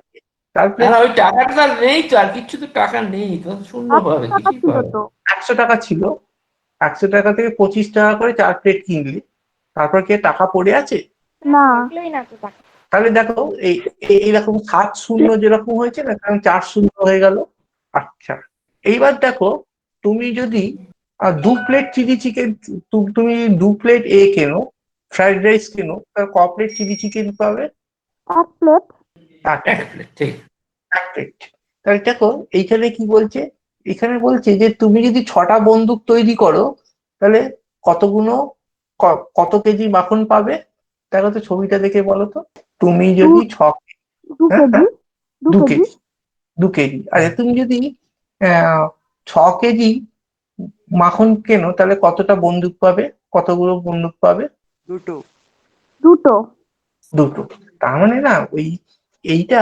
4 না প্লেট। না, ওই টাকাটা তো আর নেই তো, আর কিচ্ছু তো টাকা নেই তো, শূন্য পাবে, কিছুই পাবে না। 100 টাকা ছিল, 100 টাকা থেকে 25 টাকা করে 4 প্লেট কিনলি, তারপর কি আর টাকা পড়ে আছে? না থাকলোই না তো টাকা। তাহলে দেখো এইরকম 7 শূন্য যেরকম হয়েছে না, কারণ 4 শূন্য হয়ে গেল। আচ্ছা, এইবার দেখো, তুমি যদি 2 প্লেট চিলি চিকেন, তুমি 2 প্লেট কেনো ফ্রাইড রাইস কেনো, তার ক প্লেট চিলি চিকেন পাবে? 1 প্লেট। এক প্লেট, ঠিক। 1 প্লেট। তাহলে দেখো এইখানে কি বলছে, এখানে বলছে যে তুমি যদি 6টা বন্দুক তৈরি করো, তাহলে কতগুলো, কত কেজি মাখন পাবে? দেখো তো ছবিটা দেখে বলো তো। তুমি যদি 2 হ্যাঁ কেজি হ্যাঁ 2 2 কেজি কেজি 2 কেজি, আচ্ছা তুমি যদি 6 কেজি মাখন কেনো, তাহলে কতটা বন্দুক পাবে? কতগুলো বন্দুক পাবে? দুটো। দুটো। তার মানে না ওই এইটা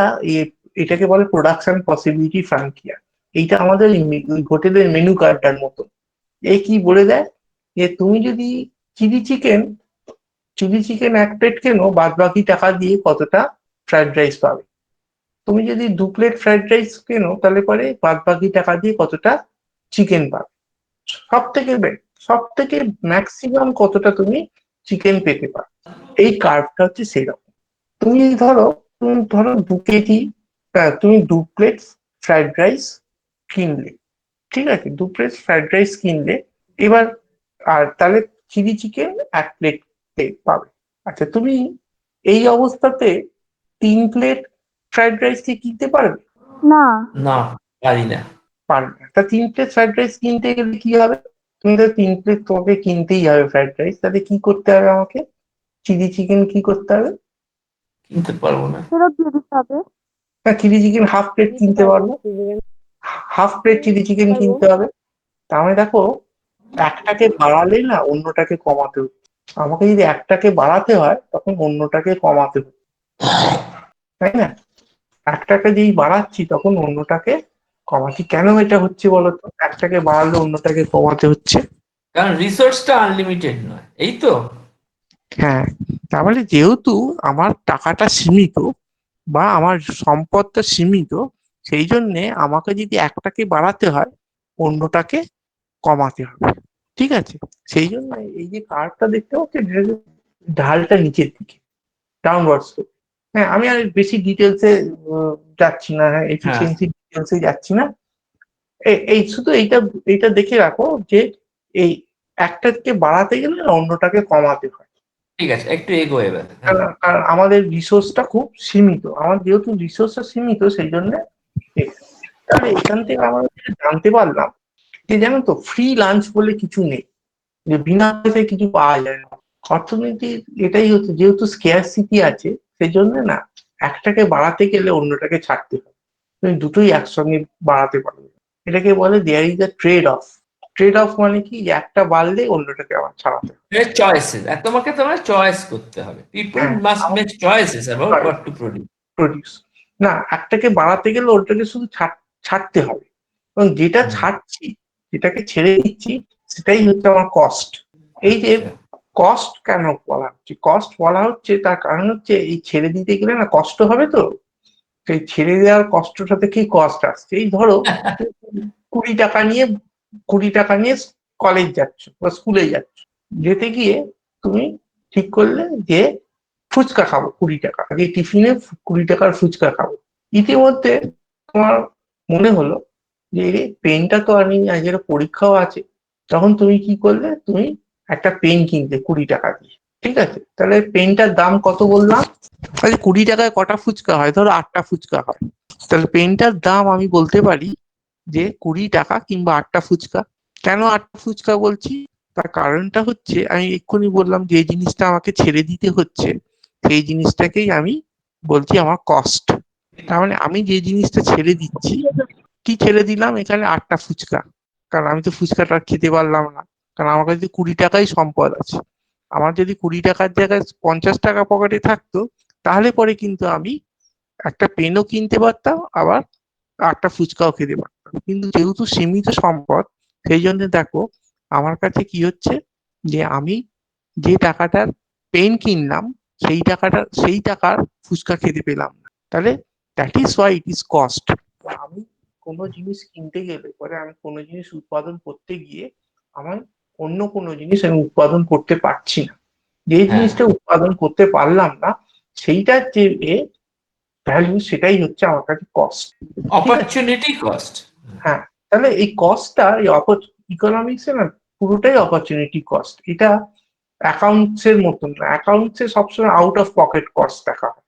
এটাকে বলে প্রোডাকশন পসিবিলিটি ফ্রন্টিয়ার। এইটা আমাদের হোটেলের মেনু কার্ডটার মতো। এই কি বলে দেয় যে তুমি যদি chilli chicken chilli chicken 1 plate কেনো, বাদ বাকি টাকা দিয়ে কতটা ফ্রাইড রাইস পাবে। তুমি যদি 2 প্লেট ফ্রাইড রাইস কেনো, তাহলে পরে বাদ বাকি টাকা দিয়ে কতটা চিকেন পাবে। সব থেকে সব থেকে ম্যাক্সিমাম কতটা তুমি চিকেন পেতে পারো। এই কার্ভটা হচ্ছে সেরকম। তুমি ধরো 2 কেজি, তুমি 2 প্লেট ফ্রাইড রাইস কিনলে, ঠিক আছে, 2 প্লেট ফ্রাইড রাইস কিনলে, এবার আর তাহলে চিলি চিকেন 1 প্লেট পাবে। আচ্ছা, তুমি এই অবস্থাতে 3 প্লেট ফ্রাইড রাইস কি কিনতে পারবে? না না, পারি না। পারবে না। তা 3 প্লেট ফ্রাইড রাইস কিনতে গেলে কি হবে? তুমি তো 3 প্লেট তোমাকে কিনতেই হবে ফ্রাইড রাইস, তাহলে কি করতে হবে আমাকে? চিলি চিকেন কি করতে হবে? কিনতে পারবো না। ফেরত দিয়ে দিতে হবে। না, চিলি চিকেন হাফ প্লেট দিতে কিনতে পারবো পারবো, chicken half plate chilli chicken পারবো। কিনতে হবে। তার মানে দেখো, একটাকে বাড়ালে না অন্যটাকে কমাতে হচ্ছে। আমাকে যদি একটাকে বাড়াতে হয়, তখন অন্যটাকে কমাতে হচ্ছে, তাই না? একটাকে যেই বাড়াচ্ছি তখন অন্যটাকে কমাচ্ছি। কেন এটা হচ্ছে বলতো? একটাকে বাড়ালে অন্যটাকে কমাতে হচ্ছে। কারণ রিসোর্সটা আনলিমিটেড নয়, এই তো। হ্যাঁ, তার মানে যেহেতু আমার টাকাটা সীমিত বা আমার সম্পদটা সীমিত, সেই জন্যে আমাকে যদি একটাকে বাড়াতে হয়, অন্যটাকে কমাতে হবে। ঠিক আছে, সেই জন্য এই যে কার্ভটা দেখতে পাচ্ছি, ঢালটা নিচের দিকে, ডাউনওয়ার্ডস। হ্যাঁ, আমি আর বেশি ডিটেলসে যাচ্ছি না, হ্যাঁ, হ্যাঁ, এফিসিয়েন্সি ডিটেলসে যাচ্ছি না। এই শুধু এইটা এইটা দেখে রাখো যে এই একটাকে বাড়াতে গেলে না অন্যটাকে কমাতে হয়। ঠিক আছে, একটু এগো এবার। হ্যাঁ, কারণ আমাদের রিসোর্সটা খুব সীমিত, আমার যেহেতু রিসোর্সটা সীমিত, সেই জন্য। তাহলে এখান থেকে আমরা যেটা জানতে পারলাম যে, জানো তো, ফ্রি লাঞ্চ বলে কিছু নেই, যে বিনা পয়সায় কিছু পাওয়া যায় না। অর্থনীতি এটাই হচ্ছে, যেহেতু স্কেয়ারসিটি আছে, সেই জন্য না একটাকে বাড়াতে গেলে অন্যটাকে ছাড়তে হয়। তুমি দুটোই একসঙ্গে বাড়াতে পারবে না। এটাকে বলে there is a trade off. Trade off মানে কি, যে একটা বাড়লে অন্যটাকে আবার ছাড়াতে হয়। চয়েসেস, আর তোমাকে চয়েস করতে হবে। পিপল হ্যাঁ, must make choices about what to produce. Produce. না, একটাকে বাড়াতে গেলে ওটাকে শুধু ছাড়তে হবে, এবং যেটা ছাড়ছি, যেটাকে ছেড়ে দিচ্ছি, সেটাই হচ্ছে আমার কস্ট। এই যে কস্ট কেন বলা হচ্ছে, কস্ট বলা হচ্ছে তার কারণ হচ্ছে, এই ছেড়ে দিতে গেলে না কষ্ট হবে তো, সেই ছেড়ে দেওয়ার কষ্টটা থেকেই কস্ট আসছে। এই ধরো 20 টাকা নিয়ে কলেজ যাচ্ছ বা স্কুলে যাচ্ছ, যেতে গিয়ে তুমি ঠিক করলে যে ফুচকা খাবো 20 টাকা, আগে টিফিনে 20 টাকার ফুচকা খাবো। ইতিমধ্যে তোমার মনে হলো যে পেনটা তো আর নেই, আজকের পরীক্ষাও আছে, তখন তুমি কি করলে, তুমি একটা পেন কিনলে 20 টাকা দিয়ে। ঠিক আছে, তাহলে পেনটার দাম কত বললাম? তাহলে 20 টাকায় কটা ফুচকা হয়? ধরো 8টা ফুচকা হয়। তাহলে পেনটার দাম আমি বলতে পারি যে 20 টাকা কিংবা 8টা ফুচকা। কেন 8টা ফুচকা বলছি? তার কারণটা হচ্ছে, আমি এক্ষুনি বললাম যে জিনিসটা আমাকে ছেড়ে দিতে হচ্ছে, সেই জিনিসটাকেই আমি বলছি আমার কস্ট। তার মানে আমি যে জিনিসটা ছেড়ে দিচ্ছি, কি ছেড়ে দিলাম? এখানে 8টা ফুচকা, কারণ আমি তো ফুচকাটা খেতে পারলাম না, কারণ আমার কাছে 20 টাকাই সম্পদ আছে। আমার যদি 20 টাকার জায়গায় 50 টাকা পকেটে থাকতো, তাহলে পরে কিন্তু আমি একটা পেনও কিনতে পারতাম, আবার 8টা ফুচকাও খেতে পারতাম। কিন্তু যেহেতু সীমিত সম্পদ, সেই জন্য দেখো আমার কাছে কি হচ্ছে, যে আমি যে টাকাটার পেন কিনলাম, সেই টাকার ফুচকা খেতে পেলাম না। তাহলে that is why it is cost. আমি কোনো জিনিস কিনতে গেলে পরে, আমি কোনো জিনিস উৎপাদন করতে গিয়ে আমার অন্য কোনো জিনিস আমি উৎপাদন করতে পারছি না, যে হ্যাঁ, জিনিসটা উৎপাদন করতে পারলাম না, সেইটার যে ভ্যালু, সেটাই হচ্ছে আমার কাছে কস্ট। ঠিক আছে, অপরচুনিটি কস্ট। হ্যাঁ। তাহলে এই কস্টটা, এই ইকোনমিক্সে না পুরোটাই অপরচুনিটি কস্ট। এটা অ্যাকাউন্টস এর মতন না, অ্যাকাউন্টস এ সবসময় আউট অফ পকেট কস্ট দেখা হয়,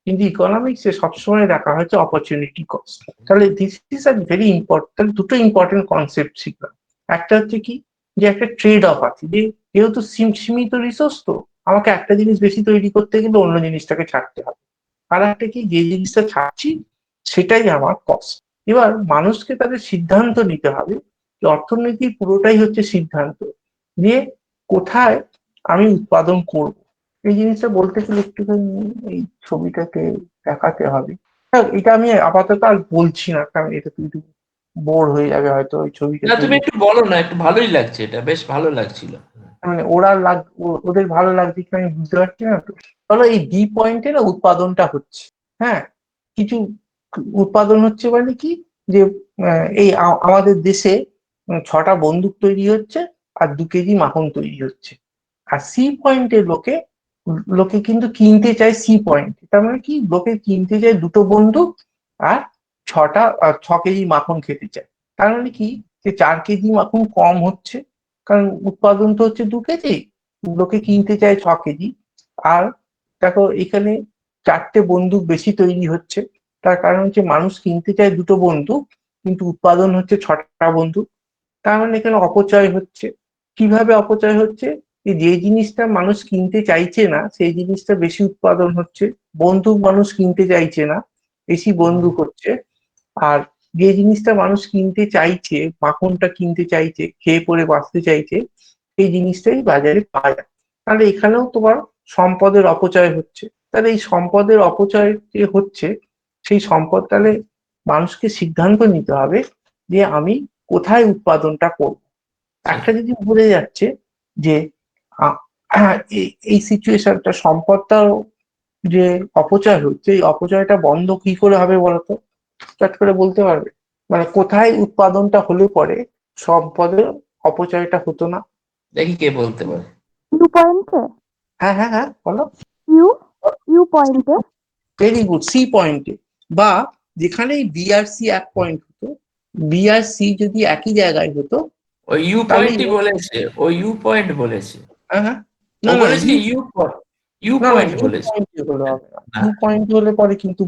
কিন্তু ইকোনমিক্সে সবসময় দেখা হচ্ছে অপরচুনিটি কস্ট। তাহলে this is a very important, দুটো ইম্পর্টেন্ট কনসেপ্ট শিখলাম। একটা হচ্ছে কি, যে একটা ট্রেড অফ আছে, যে যেহেতু সীমিত রিসোর্স, তো আমাকে একটা জিনিস বেশি তৈরি করতে গেলে অন্য জিনিসটাকে ছাড়তে হবে। আর একটা কি, যে জিনিসটা ছাড়ছি সেটাই আমার কস্ট। এবার মানুষকে তাদের সিদ্ধান্ত নিতে হবে, যে অর্থনীতির পুরোটাই হচ্ছে সিদ্ধান্ত, যে কোথায় আমি উৎপাদন করব। এই জিনিসটা বলতে গেলে একটুখানি এই ছবিটাকে দেখাতে হবে। হ্যাঁ, এটা আমি আপাতত আর বলছি না, কারণ এটা কিন্তু বোর হয়ে যাবে হয়তো ওই না, ছবিটাকে। তুমি একটু বলো না, একটু ভালোই লাগছে, এটা বেশ ভালো লাগছিল। মানে ওদের ভালো লাগছে কি আমি বুঝতে পারছি না তো। ধরো এই বি পয়েন্টে না উৎপাদনটা হচ্ছে, হ্যাঁ, কিছু উৎপাদন হচ্ছে মানে কি, যে আমাদের দেশে 6টা বন্দুক তৈরি হচ্ছে, আর 2 কেজি মাখন তৈরি হচ্ছে। আর সি পয়েন্টের লোকে লোকে কিন্তু কিনতে চায় সি পয়েন্ট, তার মানে কি, লোকে কিনতে চায় 2টো বন্দুক আর 6 কেজি মাখন খেতে চায়। তার মানে কি, যে 4 কেজি মাখন কম হচ্ছে, কারণ উৎপাদন তো হচ্ছে 2 কেজি, লোকে কিনতে চায় 6 কেজি। আর দেখো এখানে 4টে বন্দুক বেশি তৈরি হচ্ছে, তার কারণ হচ্ছে মানুষ কিনতে চায় 2টো বন্দুক, কিন্তু উৎপাদন হচ্ছে 6টা বন্দুক। তার মানে এখানে অপচয় হচ্ছে। কিভাবে অপচয় হচ্ছে? যে জিনিসটা মানুষ কিনতে চাইছে না, সেই জিনিসটা বেশি উৎপাদন হচ্ছে। বন্দুক মানুষ কিনতে চাইছে না, বেশি বন্দুক হচ্ছে। আর যে জিনিসটা মানুষ কিনতে চাইছে, মাখনটা কিনতে চাইছে, খেয়ে পরে বাঁচতে চাইছে, সেই জিনিসটাই বাজারে পাওয়া যায়। তাহলে এখানেও তোমার সম্পদের অপচয় হচ্ছে। তাহলে এই সম্পদের অপচয় যে হচ্ছে, সেই সম্পদ, তাহলে মানুষকে সিদ্ধান্ত নিতে হবে যে আমি কোথায় উৎপাদনটা করব। ঠিক। একটা যদি বোঝা যাচ্ছে যে আ- এই সিচুয়েশনটা, সম্পদটাও যে অপচয় হচ্ছে, এই অপচয়টা বন্ধ কি করে হবে বলতো? চট করে বলতে পারবে? মানে কোথায় উৎপাদনটা হলে পরে সম্পদের অপচয়টা হতো না? দেখি কে বলতে পারে। ইউ পয়েন্টে, হ্যাঁ, হ্যাঁ, হ্যাঁ, বলো। ইউ ইউ পয়েন্টে। ভেরি গুড, সি পয়েন্টে। বা যেখানে বি আর সি 1 পয়েন্ট হতো, বি আর সি যদি একই জায়গায় হতো, ওই ইউ তাহলে পয়েন্টই বলেছে, ও ইউ পয়েন্ট বলেছে। হ্যাঁ, হ্যাঁ, ও না, না, বলেছে ইউ পয়েন্ট, ইউ না, না, পয়েন্ট ইউ বলেছে। পয়েন্টে হলে হবে না। না, ইউ পয়েন্টে হলে পরে কিন্তু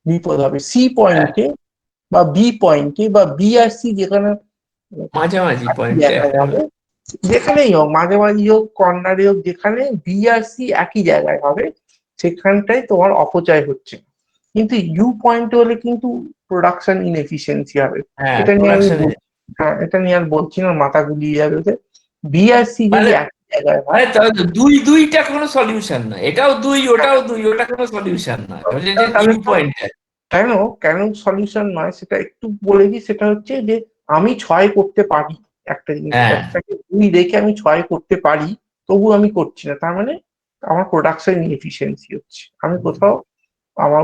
বিপদ হবে। সি হ্যাঁ, পয়েন্টে বা বি পয়েন্টে বা বি আর সি যেখানে মাঝামাঝি একই পয়েন্টে জায়গায় একটা হবে, যেখানেই হোক, মাঝামাঝি হোক, কর্নারে হোক, যেখানে বি আর সি একই জায়গায় হবে, সেখানটাই তোমার অপচয় হচ্ছে। কিন্তু ইউ পয়েন্টে হলে কিন্তু প্রোডাকশন ইনএফিসিয়েন্সি হবে। হ্যাঁ, এটা নিয়ে আমি প্রোডাকশনে। হ্যাঁ, এটা নিয়ে আর বলছি না, মাথা গুলিয়ে যাবে ওদের। বি আর সি যদি মানে একই জায়গায় হয়, মানে তাহলে তো দুইটা কোনো সলিউশন না, এটাও দুই ওটাও দুই, ওটা কোনো সলিউশন না, যে তাহলে ইউ পয়েন্ট। কেন কেন সলিউশন নয় সেটা একটু বলে দিই। সেটা হচ্ছে যে আমি 6 করতে পারি, একটা জিনিস, হ্যাঁ, একটাকে 2 রেখে আমি 6 করতে পারি, তবু আমি করছি না, তার মানে আমার প্রোডাকশন ইনএফিসিয়েন্সি হচ্ছে। আমি কোথাও আমার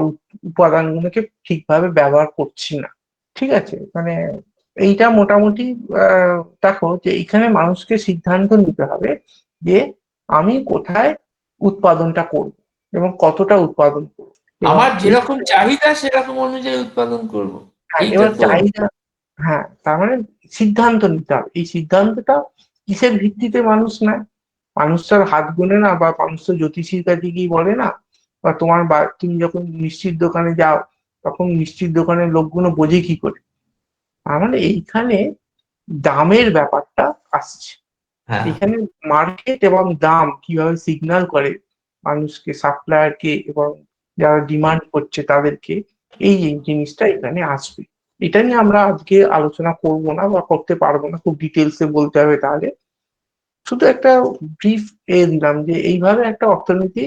উপাদানগুলোকে ঠিকভাবে ব্যবহার করছি না। ঠিক আছে, মানে এইটা মোটামুটি দেখো যে এখানে মানুষকে সিদ্ধান্ত নিতে হবে যে আমি কোথায় উৎপাদনটা করব এবং কতটা উৎপাদন করব। এবং আমার এই যেরকম চাহিদা সেরকম অনুযায়ী উৎপাদন করব, হ্যাঁ, এইটা এবার তো। চাহিদা, হ্যাঁ, তার মানে সিদ্ধান্ত নিতে হবে। এই সিদ্ধান্তটা কিসের ভিত্তিতে মানুষ নেয়? মানুষ তো আর হাত গুনে না, বা মানুষ তো জ্যোতিষীর কাছে গিয়ে বলে না, বা তুমি যখন মিষ্টির দোকানে যাও তখন মিষ্টির দোকানের লোকগুলো বোঝে কি করে? তার মানে এইখানে দামের ব্যাপারটা আসছে। হ্যাঁ, এখানে মার্কেট এবং দাম কিভাবে সিগন্যাল করে মানুষকে, সাপ্লায়ারকে এবং যারা ডিমান্ড করছে তাদেরকে, এই জিনিসটা এখানে আসবে। এটা নিয়ে আমরা আজকে আলোচনা করব না বা করতে পারবো না, খুব ডিটেলসে বলতে হবে তাহলে। শুধু একটা ব্রিফ দিলাম যে এইভাবে একটা অর্থনীতি,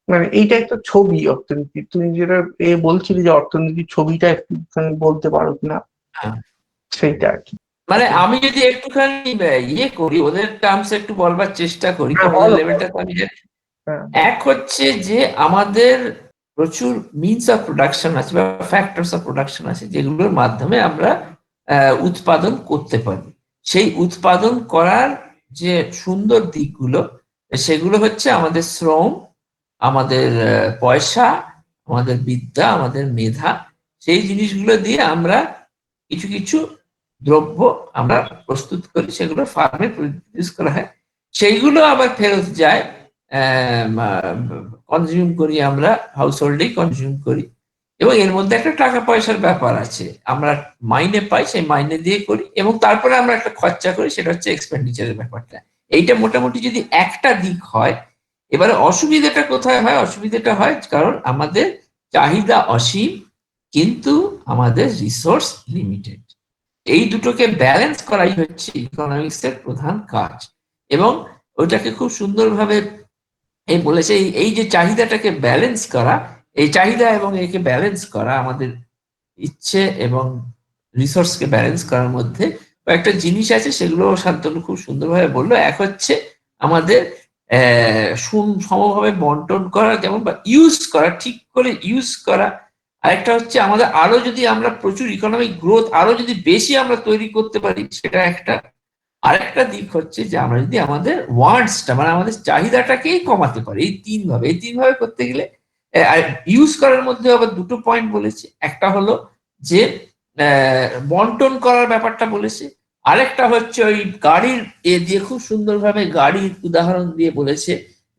মানে এইটা একটা ছবি অর্থনীতি। তুমি যেটা বলছিলে যে অর্থনীতির ছবিটা একটু বলতে পারো কিনা, হ্যাঁ। সেইটা আর কি। মানে আমি যদি একটুখানি ইয়ে করি, ওদের টার্মস একটু বলবার চেষ্টা করি, হ্যাঁ, কারণ ওদের বলো বলো। লেভেলটা তো আমি জানি। হ্যাঁ, এক হচ্ছে যে আমাদের প্রচুর মিনস অফ প্রোডাকশন আছে বা ফ্যাক্টরস অফ প্রোডাকশন আছে, যেগুলোর মাধ্যমে আমরা উৎপাদন করতে পারি। সেই উৎপাদন করার যে সুন্দর দিকগুলো, সেগুলো হচ্ছে আমাদের শ্রম, আমাদের পয়সা, আমাদের বিদ্যা, আমাদের মেধা। সেই জিনিসগুলো দিয়ে আমরা কিছু কিছু দ্রব্য আমরা প্রস্তুত করি, সেগুলো ফার্মে প্রডিউস করা হয়, সেইগুলো আবার ফেরত যায়, কনজিউম করি, আমরা হাউস হোল্ডেই কনজিউম করি। এবং এর মধ্যে একটা টাকা পয়সার ব্যাপার আছে, আমরা মাইনে পাই, সেই মাইনে দিয়ে করি, এবং তারপরে আমরা একটা খরচা করি, সেটা হচ্ছে এক্সপেন্ডিচারের ব্যাপারটা। এইটা মোটামুটি যদি একটা দিক হয়। এবারে অসুবিধাটা কোথায় হয়? অসুবিধাটা হয় কারণ আমাদের চাহিদা অসীম, কিন্তু আমাদের রিসোর্স লিমিটেড। এই দুটোকে ব্যালেন্স করাই হচ্ছে ইকোনমিক্স এর প্রধান কাজ। এবং ওইটাকে খুব সুন্দরভাবে বলেছে, এই যে চাহিদাটাকে ব্যালেন্স করা, এই চাহিদা এবং একে ব্যালেন্স করা, আমাদের ইচ্ছে এবং রিসোর্সকে ব্যালেন্স করার মধ্যে কয়েকটা জিনিস আছে, সেগুলো শান্তনু খুব সুন্দরভাবে বললো। এক হচ্ছে আমাদের সমভাবে বন্টন করা, যেমন বা ইউজ করা, ঠিক করে ইউজ করা। আরেকটা হচ্ছে আমাদের আরো যদি আমরা প্রচুর ইকোনমিক গ্রোথ আরো যদি বেশি আমরা তৈরি করতে পারি, সেটা একটা। আরেকটা দিক হচ্ছে যে আমরা যদি আমাদের ওয়ান্টসটা, মানে আমাদের চাহিদাটাকেই কমাতে পারি। এই তিন ভাবে করতে গেলে, আর ইউজ করার মধ্যে আবার দুটো পয়েন্ট বলেছে। একটা হলো যে বন্টন করার ব্যাপারটা বলেছে। আরেকটা হচ্ছে ওই গাড়ির দিয়ে খুব সুন্দরভাবে গাড়ির উদাহরণ দিয়ে বলেছে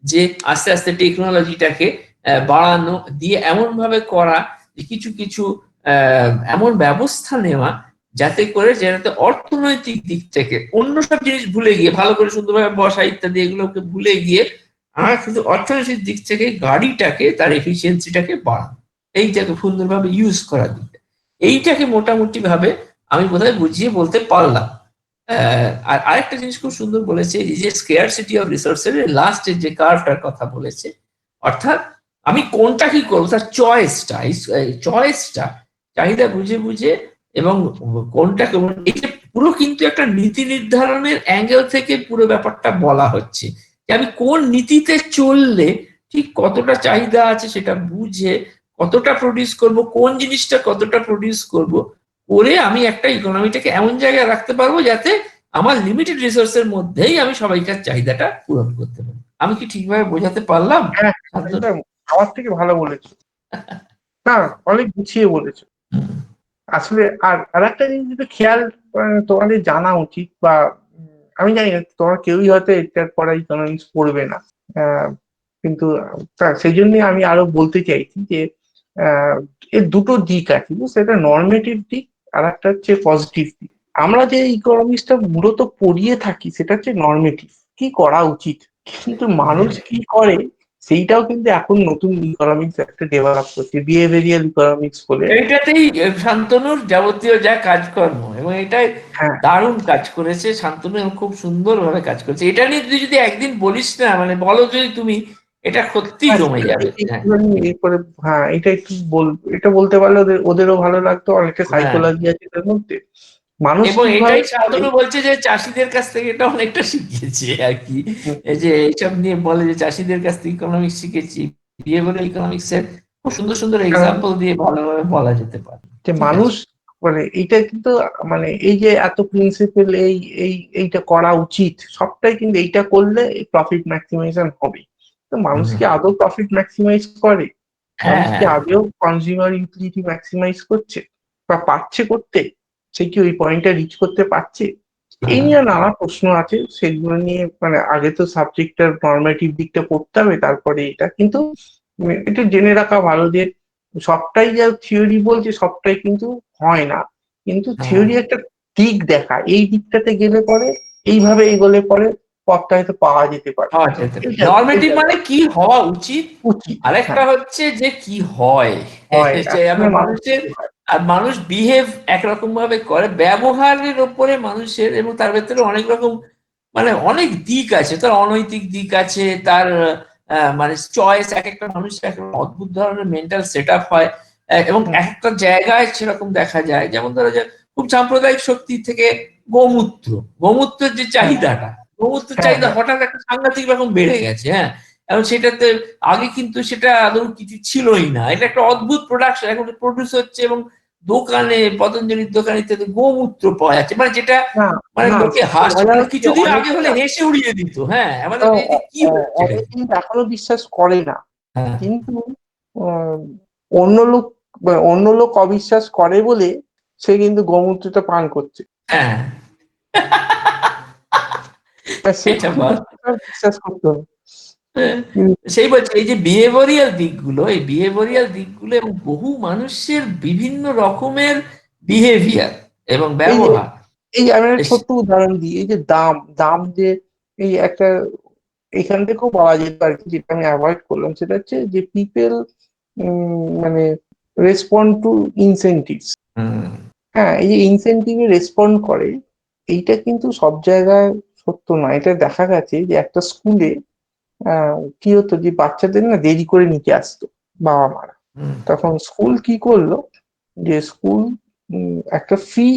যে আস্তে আস্তে টেকনোলজিটাকে বাড়ানো দিয়ে এমন ভাবে করা যে কিছু কিছু এমন ব্যবস্থা নেওয়া, যাতে করে যেটাতে অর্থনৈতিক দিক থেকে অন্য সব জিনিস ভুলে গিয়ে, ভালো করে সুন্দরভাবে বসা ইত্যাদি এগুলোকে ভুলে গিয়ে, আমরা শুধু অর্থনৈতিক দিক থেকে গাড়িটাকে, তার এফিসিয়েন্সিটাকে বাড়ানো, এইটাকে সুন্দরভাবে ইউজ করা দিতে। এইটাকে মোটামুটি ভাবে আমি বোধহয় বুঝিয়ে বলতে পারলাম। আর আরেকটা জিনিস খুব সুন্দর বলেছে, এই যে স্কেয়ারসিটি অফ রিসোর্সের লাস্টের যে কার্ভটার কথা বলেছে, অর্থাৎ আমি কোনটা কি করবো তার চয়েসটা চাহিদা বুঝে বুঝে, এবং কোনটা কেমন, এটা পুরো কিন্তু একটা নীতি নির্ধারণের অ্যাঙ্গেল থেকে পুরো ব্যাপারটা বলা হচ্ছে, যে আমি কোন নীতিতে চললে ঠিক কতটা চাহিদা আছে সেটা বুঝে কতটা প্রডিউস করব, কোন জিনিসটা কতটা প্রডিউস করব, করে আমি একটা ইকোনমিটাকে এমন জায়গায় রাখতে পারবো যাতে আমার লিমিটেড রিসোর্সের মধ্যেই আমি সবাইকার চাহিদাটা পূরণ করতে পারি। আমি কি ঠিকভাবে বোঝাতে পারলাম? হ্যাঁ, একদম আমার থেকে ভালো বলেছো। না, অনেক গুছিয়ে বলেছো আসলে। আর আরেকটা জিনিস যেটা খেয়াল তোমাদের জানা উচিত, বা আমি জানি না তোমার কেউই হয়তো এটার পরে ইকোনমিক্স পড়বে না, আহ, কিন্তু সেই জন্য আমি আরো বলতে চাইছি যে আহ, এর দুটো দিক আছে, সেটা নর্মেটিভ দিক আর একটা হচ্ছে পজিটিভ দিক। আমরা যে ইকোনমিক্সটা মূলত পড়িয়ে থাকি সেটা হচ্ছে নর্মেটিভ, কি করা উচিত, কিন্তু মানুষ কি করে সেইটাও কিন্তু এখন নতুন ইকোনমিক্স একটা ডেভেলপ করছে, বিহেভিয়ারিয়াল ইকোনমিক্স বলে। এইটাতেই শান্তনুর যাবতীয় যা কাজকর্ম, এবং এটাই হ্যাঁ, দারুণ কাজ করেছে শান্তনু, এবং খুব সুন্দরভাবে কাজ করেছে। এটা নিয়ে তুই যদি একদিন বলিস না, মানে বলো যদি তুমি, এটা সত্যিই হ্যাঁ, জমে যাবে। হ্যাঁ, একটুখানি করে, হ্যাঁ, এটা একটু এটা বলতে পারলে ওদেরও ভালো লাগতো। অনেকটা হ্যাঁ। সাইকোলজি আছে এর মধ্যে, মানুষ এবং কিভাবে এটাই করে। শান্তনু বলছে যে চাষিদের কাছ থেকে এটা অনেকটা শিখেছি আর কি। হুম, এই যে এইসব নিয়ে বলে যে চাষিদের কাছ থেকে ইকোনমিক্স শিখেছি, বিহেভিয়ারাল ইকোনমিক্স এর খুব সুন্দর সুন্দর কারণ এক্সাম্পল দিয়ে ভালোভাবে বলা যেতে পারে। যে ঠিক মানুষ আছে। মানে এইটা কিন্তু মানে এই যে এত প্রিন্সিপাল এইটা করা উচিত, সবটাই কিন্তু এইটা করলে প্রফিট ম্যাক্সিমাইজেশন হবে। তো মানুষ কি আদৌ প্রফিট ম্যাক্সিমাইজ করে? মানুষ কি হ্যাঁ, আদৌ কনজিউমার ইউটিলিটি ম্যাক্সিমাইজ করছে বা পারছে করতে? সে কি ওই পয়েন্টটা রিচ করতে পারছে? এই নিয়ে নানা প্রশ্ন আছে, সেগুলো নিয়ে মানে আগে তো সাবজেক্টটার নর্মেটিভ দিকটা পড়তে হবে, তারপরে এটা কিন্তু এটা জেনে রাখা ভালো যে সবটাই যা থিওরি বলছে সবটাই কিন্তু হয় না, কিন্তু থিওরি একটা দিক দেখা, এই দিকটাতে গেলে পরে এইভাবে এগোলে পরে পথটা হয়তো পাওয়া যেতে পারে। এইটা নর্মেটিভ এইটা মানে কি হওয়া উচিত, উচিত। আরেকটা হ্যাঁ, হচ্ছে যে কি হয়। হয় যে আসলে আমরা মানুষ মানুষের, আর মানুষ বিহেভ একরকম ভাবে করে, ব্যবহারের ওপরে মানুষের, এবং তার ভেতরে অনেক রকম মানে অনেক দিক আছে, তার অনৈতিক দিক আছে, তার মানে চয়েস, এক একটা মানুষের এক একটা অদ্ভুত ধরনের মেন্টাল সেট আপ হয়, এবং এক একটা জায়গায় সেরকম দেখা যায়। যেমন ধরো যে খুব সাম্প্রদায়িক শক্তি থেকে গোমূত্র, গোমূত্রের যে হ্যাঁ চাহিদাটা, গোমূত্রের হ্যাঁ চাহিদা হ্যাঁ হঠাৎ একটা সাংঘাতিক রকম বেড়ে গেছে। হ্যাঁ, এবং সেটাতে আগে কিন্তু সেটা আদৌ কিছু ছিলই না, এটা একটা অদ্ভুত প্রোডাকশন এখন প্রডিউস হচ্ছে, এবং দোকানে, পতঞ্জলির দোকানে ইত্যাদি গোমূত্র পাওয়া যাচ্ছে, মানে যেটা না মানে না লোকে সেটা হাসছে, মজা মানে হচ্ছে কিছুদিন আগে অনেকে হলে না, হেসে উড়িয়ে দিত। হ্যাঁ, আমাদের এই যে কি হচ্ছে এটা। অনেকেই এখনো বিশ্বাস করে না, হ্যাঁ, কিন্তু আহ, অন্য লোক অন্য লোক অবিশ্বাস করে বলে সে কিন্তু গোমূত্রটা পান করছে, হ্যাঁ, আর সে এটা বল। তার বিশ্বাস করতে হবে। হ্যাঁ, কিন্তু সেই বলছে এই যে বিহেভিয়ারিয়াল দিকগুলো, এই বিহেভিয়ারিয়াল দিকগুলো এবং বহু মানুষের বিভিন্ন রকমের বিহেভিয়ার এবং এই যে ব্যবহার। এই যে আমি একটা ছোট্ট উদাহরণ দিই, এই যে দাম দাম যে এই একটা এখান থেকেও পাওয়া যেতে পারে, যেটা আমি অ্যাভয়েড করলাম সেটা হচ্ছে যে পিপল মানে রেসপন্ড টু ইনসেনটিভস। হুম, হ্যাঁ, এই যে ইনসেনটিভে রেসপন্ড করে, এইটা কিন্তু সব জায়গায় সত্য নয়। এটা দেখা গেছে যে একটা স্কুলে কি হতো যে বাচ্চাদের না দেরি করে নিতে আসতো বাবা মারা, হুম, তখন স্কুল কি করলো যে স্কুল একটা ফি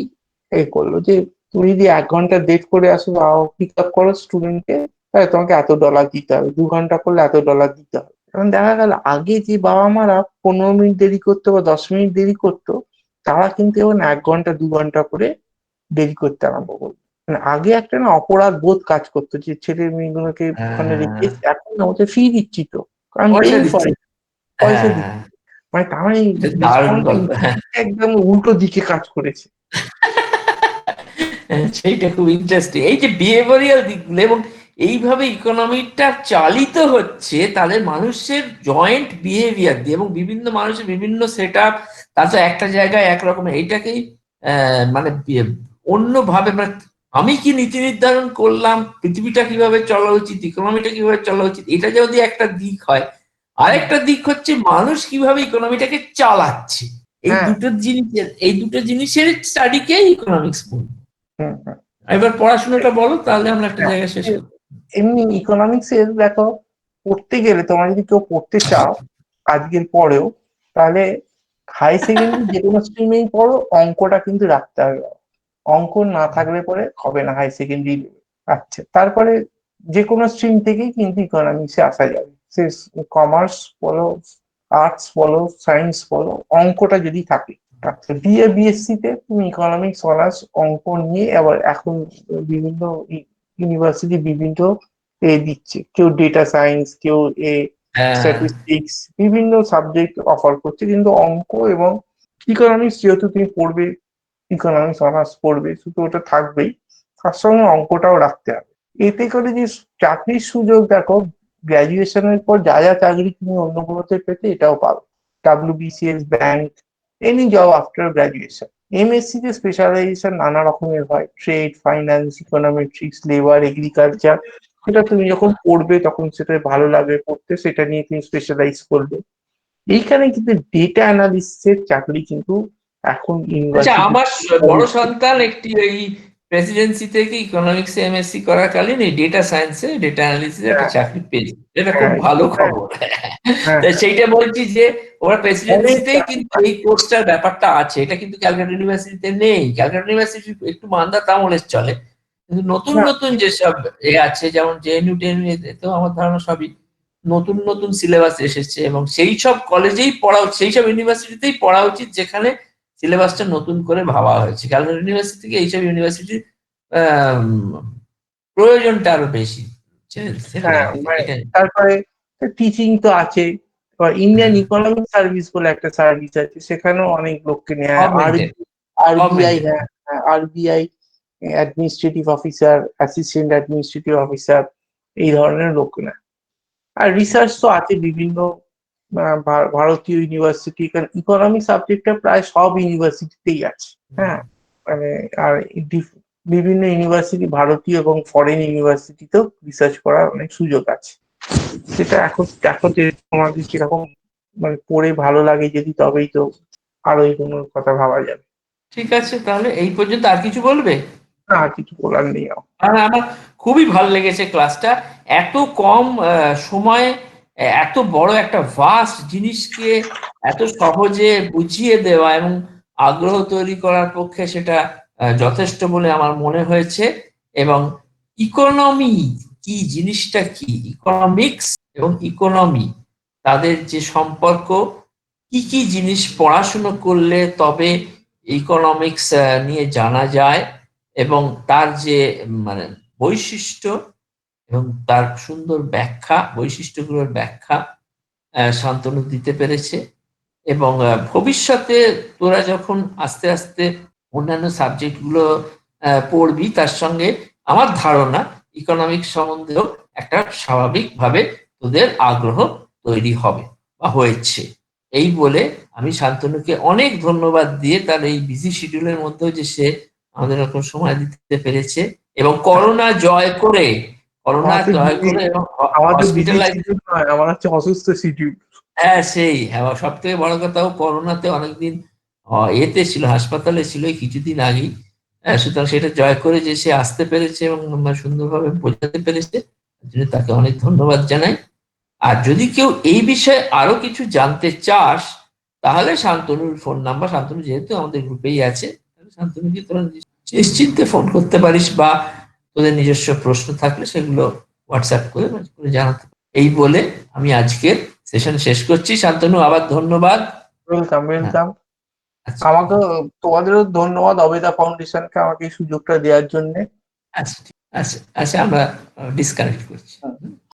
এ করলো যে তুমি যদি 1 ঘন্টা লেট করে আসো বা পিক আপ করো স্টুডেন্টকে, তাহলে তোমাকে $এত দিতে হবে, 2 ঘন্টা করলে $এত দিতে হবে। এখন দেখা গেল আগে যে বাবা মারা 15 মিনিট দেরি করতো বা 10 মিনিট দেরি করতো, তারা কিন্তু এখন 1 ঘন্টা 2 ঘন্টা করে দেরি করতে আরম্ভ করলো। মানে আগে একটা না অপরাধ বোধ কাজ করতো যে ছেলে মেয়েগুলোকে ওখানে রেখে, হ্যাঁ, এখন না ওদের ফি দিচ্ছি তো, কারণ পয়সা পেইং ফর দিচ্ছি। ইট, পয়সা হ্যাঁ, দিচ্ছি। মানে তার মানে এটা দারুণ রেসপন্স গল্প। হ্যাঁ, একদম উল্টো দিকে কাজ করেছে। সেইটা খুব ইন্টারেস্টিং, এই যে বিহেভিয়ারিয়াল দিকগুলো, এবং এইভাবে ইকোনমিটা চালিত হচ্ছে তাদের মানুষের জয়েন্ট বিহেভিয়ার দিয়ে, এবং বিভিন্ন মানুষের বিভিন্ন সেট আপ, তাছাড়া একটা জায়গায় একরকম এইটাকেই মানে অন্যভাবে মানে আমি কি নীতি নির্ধারণ করলাম, পৃথিবীটা কিভাবে চলা উচিত, ইকোনমিটা কিভাবে চলা উচিত, এটা যদি একটা দিক হয়, হুম, আরেকটা দিক হচ্ছে মানুষ কিভাবে ইকোনমিটাকে চালাচ্ছে। হ্যাঁ এই দুটো জিনিসের স্টাডিকে ইকোনমিক্স বলি। হুম হুম এবার পড়াশোনাটা বলো, তাহলে আমরা একটা হ্যাঁ। জায়গায় শেষ করবো। এমনি ইকোনমিক্স এর দেখো, পড়তে গেলে তোমরা যদি কেউ পড়তে চাও আজকের পরেও, তাহলে হাই সেকেন্ডারি যে কোনো স্ট্রিমেই পড়ো, অঙ্কটা কিন্তু রাখতে হবে। অঙ্ক না থাকলে পরে হবে না হাই সেকেন্ডারি। আচ্ছা, তারপরে যে কোনো স্ট্রিম থেকেই কিন্তু ইকোনমিক্সে আসা যাবে, সে কমার্স বলো, আর্টস বলো, সায়েন্স বলো, অঙ্কটা যদি থাকে। আচ্ছা, বিএ বিএসসি তে তুমি ইকোনমিক্স অনার্স অঙ্ক নিয়ে আবার এখন বিভিন্ন ইউনিভার্সিটি বিভিন্ন দিচ্ছে, কেউ ডেটা সায়েন্স, কেউ এ হ্যাঁ, স্ট্যাটিস্টিক্স, বিভিন্ন সাবজেক্ট অফার করছে, কিন্তু অঙ্ক এবং ইকোনমিক্স যেহেতু তুমি পড়বে, ইকোনমিক্স অনার্স পড়বে, শুধু ওটা থাকবেই, তার সঙ্গে অঙ্কটাও রাখতে হবে। এতে করে যে চাকরির সুযোগ দেখো, গ্রাজুয়েশনের পর যা যা চাকরি তুমি অন্য কোনোতে পেতে এটাও পাবে, WBCS, bank, any job after graduation. MSc তে স্পেশালাইজেশন নানা রকমের হয়, ট্রেড, ফাইন্যান্স, ইকোনমেট্রিক্স, লেবার, এগ্রিকালচার। সেটা তুমি যখন পড়বে তখন সেটা ভালো লাগবে পড়তে, সেটা নিয়ে তুমি স্পেশালাইজ করবে। এইখানে কিন্তু ডেটা অ্যানালিস্টের চাকরি কিন্তু এখন আচ্ছা, ইউনিভার্সিটি আমার বড় সন্তান একটি ওই প্রেসিডেন্সি থেকে ইকোনমিক্সে এমএসসি করাকালীন এই ডেটা সায়েন্সে ডেটা অ্যানালিসিসে একটা হ্যাঁ চাকরি পেয়েছে, এটা খুব হ্যাঁ ভালো হ্যাঁ খবর। হ্যাঁ তাই সেইটা বলছি যে ওরা অনেক প্রেসিডেন্সিতেই চাকরি কিন্তু পাচ্ছে। এই কোর্সটার ব্যাপারটা আছে, এটা কিন্তু ক্যালকাটা ইউনিভার্সিটিতে নেই। ক্যালকাটা ইউনিভার্সিটি একটু মান্দা তামলের চলে, কিন্তু নতুন না নতুন যেসব আছে, যেমন জেএনইউ টেএনইউ, তো আমার ধারণা সবই নতুন নতুন সিলেবাস এসেছে, এবং সেই সব কলেজেই পড়া, সেই সব ইউনিভার্সিটিতেই পড়া উচিত যেখানে সিলেবাসটা নতুন করে ভাবা হয়েছে। ক্যালকাটা ইউনিভার্সিটি থেকে এইসব ইউনিভার্সিটির প্রয়োজনটা আরো বেশি। হ্যাঁ, মানে তারপরে টিচিং তো আছে। ইন্ডিয়ান ইকোনমিক সার্ভিস বলে একটা সার্ভিস আছে, সেখানেও অনেক লোককে নেয়। আরবিআই, হ্যাঁ, RBI administrative officer, assistant administrative officer, এই ধরনের লোক নেয়। আর রিসার্চ তো আছে বিভিন্ন ভারতীয় ইউনিভার্সিটি, কারণ ইকোনমি সাবজেক্টটা প্রায় সব ইউনিভার্সিটিতেই আছে। হ্যাঁ, মানে আর বিভিন্ন ইউনিভার্সিটি, ভারতীয় এবং ফরেন ইউনিভার্সিটিতেও রিসার্চ করার অনেক সুযোগ আছে। সেটা এখন এখন তোমাদের কিরকম মানে পড়ে ভালো লাগে যদি, তবেই তো আরো কোনো কথা ভাবা যাবে। ঠিক আছে, তাহলে এই পর্যন্ত। আর কিছু বলবে? না, আর কিছু বলার নেই। আমার খুবই ভালো লেগেছে ক্লাসটা। এত কম সময়ে এত বড় একটা ভাস্ট জিনিসকে এত সহজে বুঝিয়ে দেওয়া এবং আগ্রহ তৈরি করার পক্ষে সেটা যথেষ্ট বলে আমার মনে হয়েছে। এবং ইকোনমি কি জিনিসটা, কি ইকোনমিক্স এবং ইকোনমি, তাদের যে সম্পর্ক, কি কি জিনিস পড়াশুনো করলে তবে ইকোনমিক্স নিয়ে জানা যায়, এবং তার যে মানে বৈশিষ্ট্য এবং তার সুন্দর ব্যাখ্যা, বৈশিষ্ট্যগুলোর ব্যাখ্যা শান্তনু দিতে পেরেছে। এবং ভবিষ্যতে তোরা যখন আস্তে আস্তে অন্যান্য সাবজেক্ট গুলো পড়বি, তার সঙ্গে আমার ধারণা ইকোনমিক্স সম্বন্ধেও একটা স্বাভাবিকভাবে তোদের আগ্রহ তৈরি হবে বা হয়েছে। এই বলে আমি শান্তনুকে অনেক ধন্যবাদ দিয়ে তার এই বিজি শিডিউলের মধ্যেও যে সে আমাদের এরকম সময় দিতে পেরেছে এবং করোনা জয় করে এবং আমাদের বিজি হসপিটালাইজ। শিডিউল নয়, আমার হচ্ছে অসুস্থ শিডিউল। হ্যাঁ, সেই হ্যাঁ, সব থেকে বড় কথা, ও করোনাতে অনেকদিন এতে ছিল, হাসপাতালে ছিল এই কিছুদিন আগেই। সুতরাং সেটা জয় করে যে সে আসতে পেরেছে এবং সুন্দরভাবে বোঝাতে পেরেছে, তার জন্য তাকে অনেক ধন্যবাদ জানাই। আর যদি কেউ এই বিষয়ে আরো কিছু জানতে চাস, তাহলে শান্তনুর ফোন নাম্বার, শান্তনু যেহেতু আমাদের গ্রুপেই আছে, তাহলে শান্তনুকে তোরা নিশ্চিন্তে ফোন করতে পারিস, বা তোদের নিজস্ব প্রশ্ন থাকলে সেগুলো হোয়াটসঅ্যাপ করে জানাতে পারিস। এই বলে আমি আজকের সেশন শেষ করছি। শান্তনু, আবার ধন্যবাদ। Welcome, welcome. আচ্ছা, আমাকে, তোমাদেরও ধন্যবাদ অবেদা ফাউন্ডেশনকে আমাকে এই সুযোগটা দেওয়ার জন্য। আচ্ছা, আচ্ছা, আচ্ছা, আমরা ডিসকানেক্ট করছি।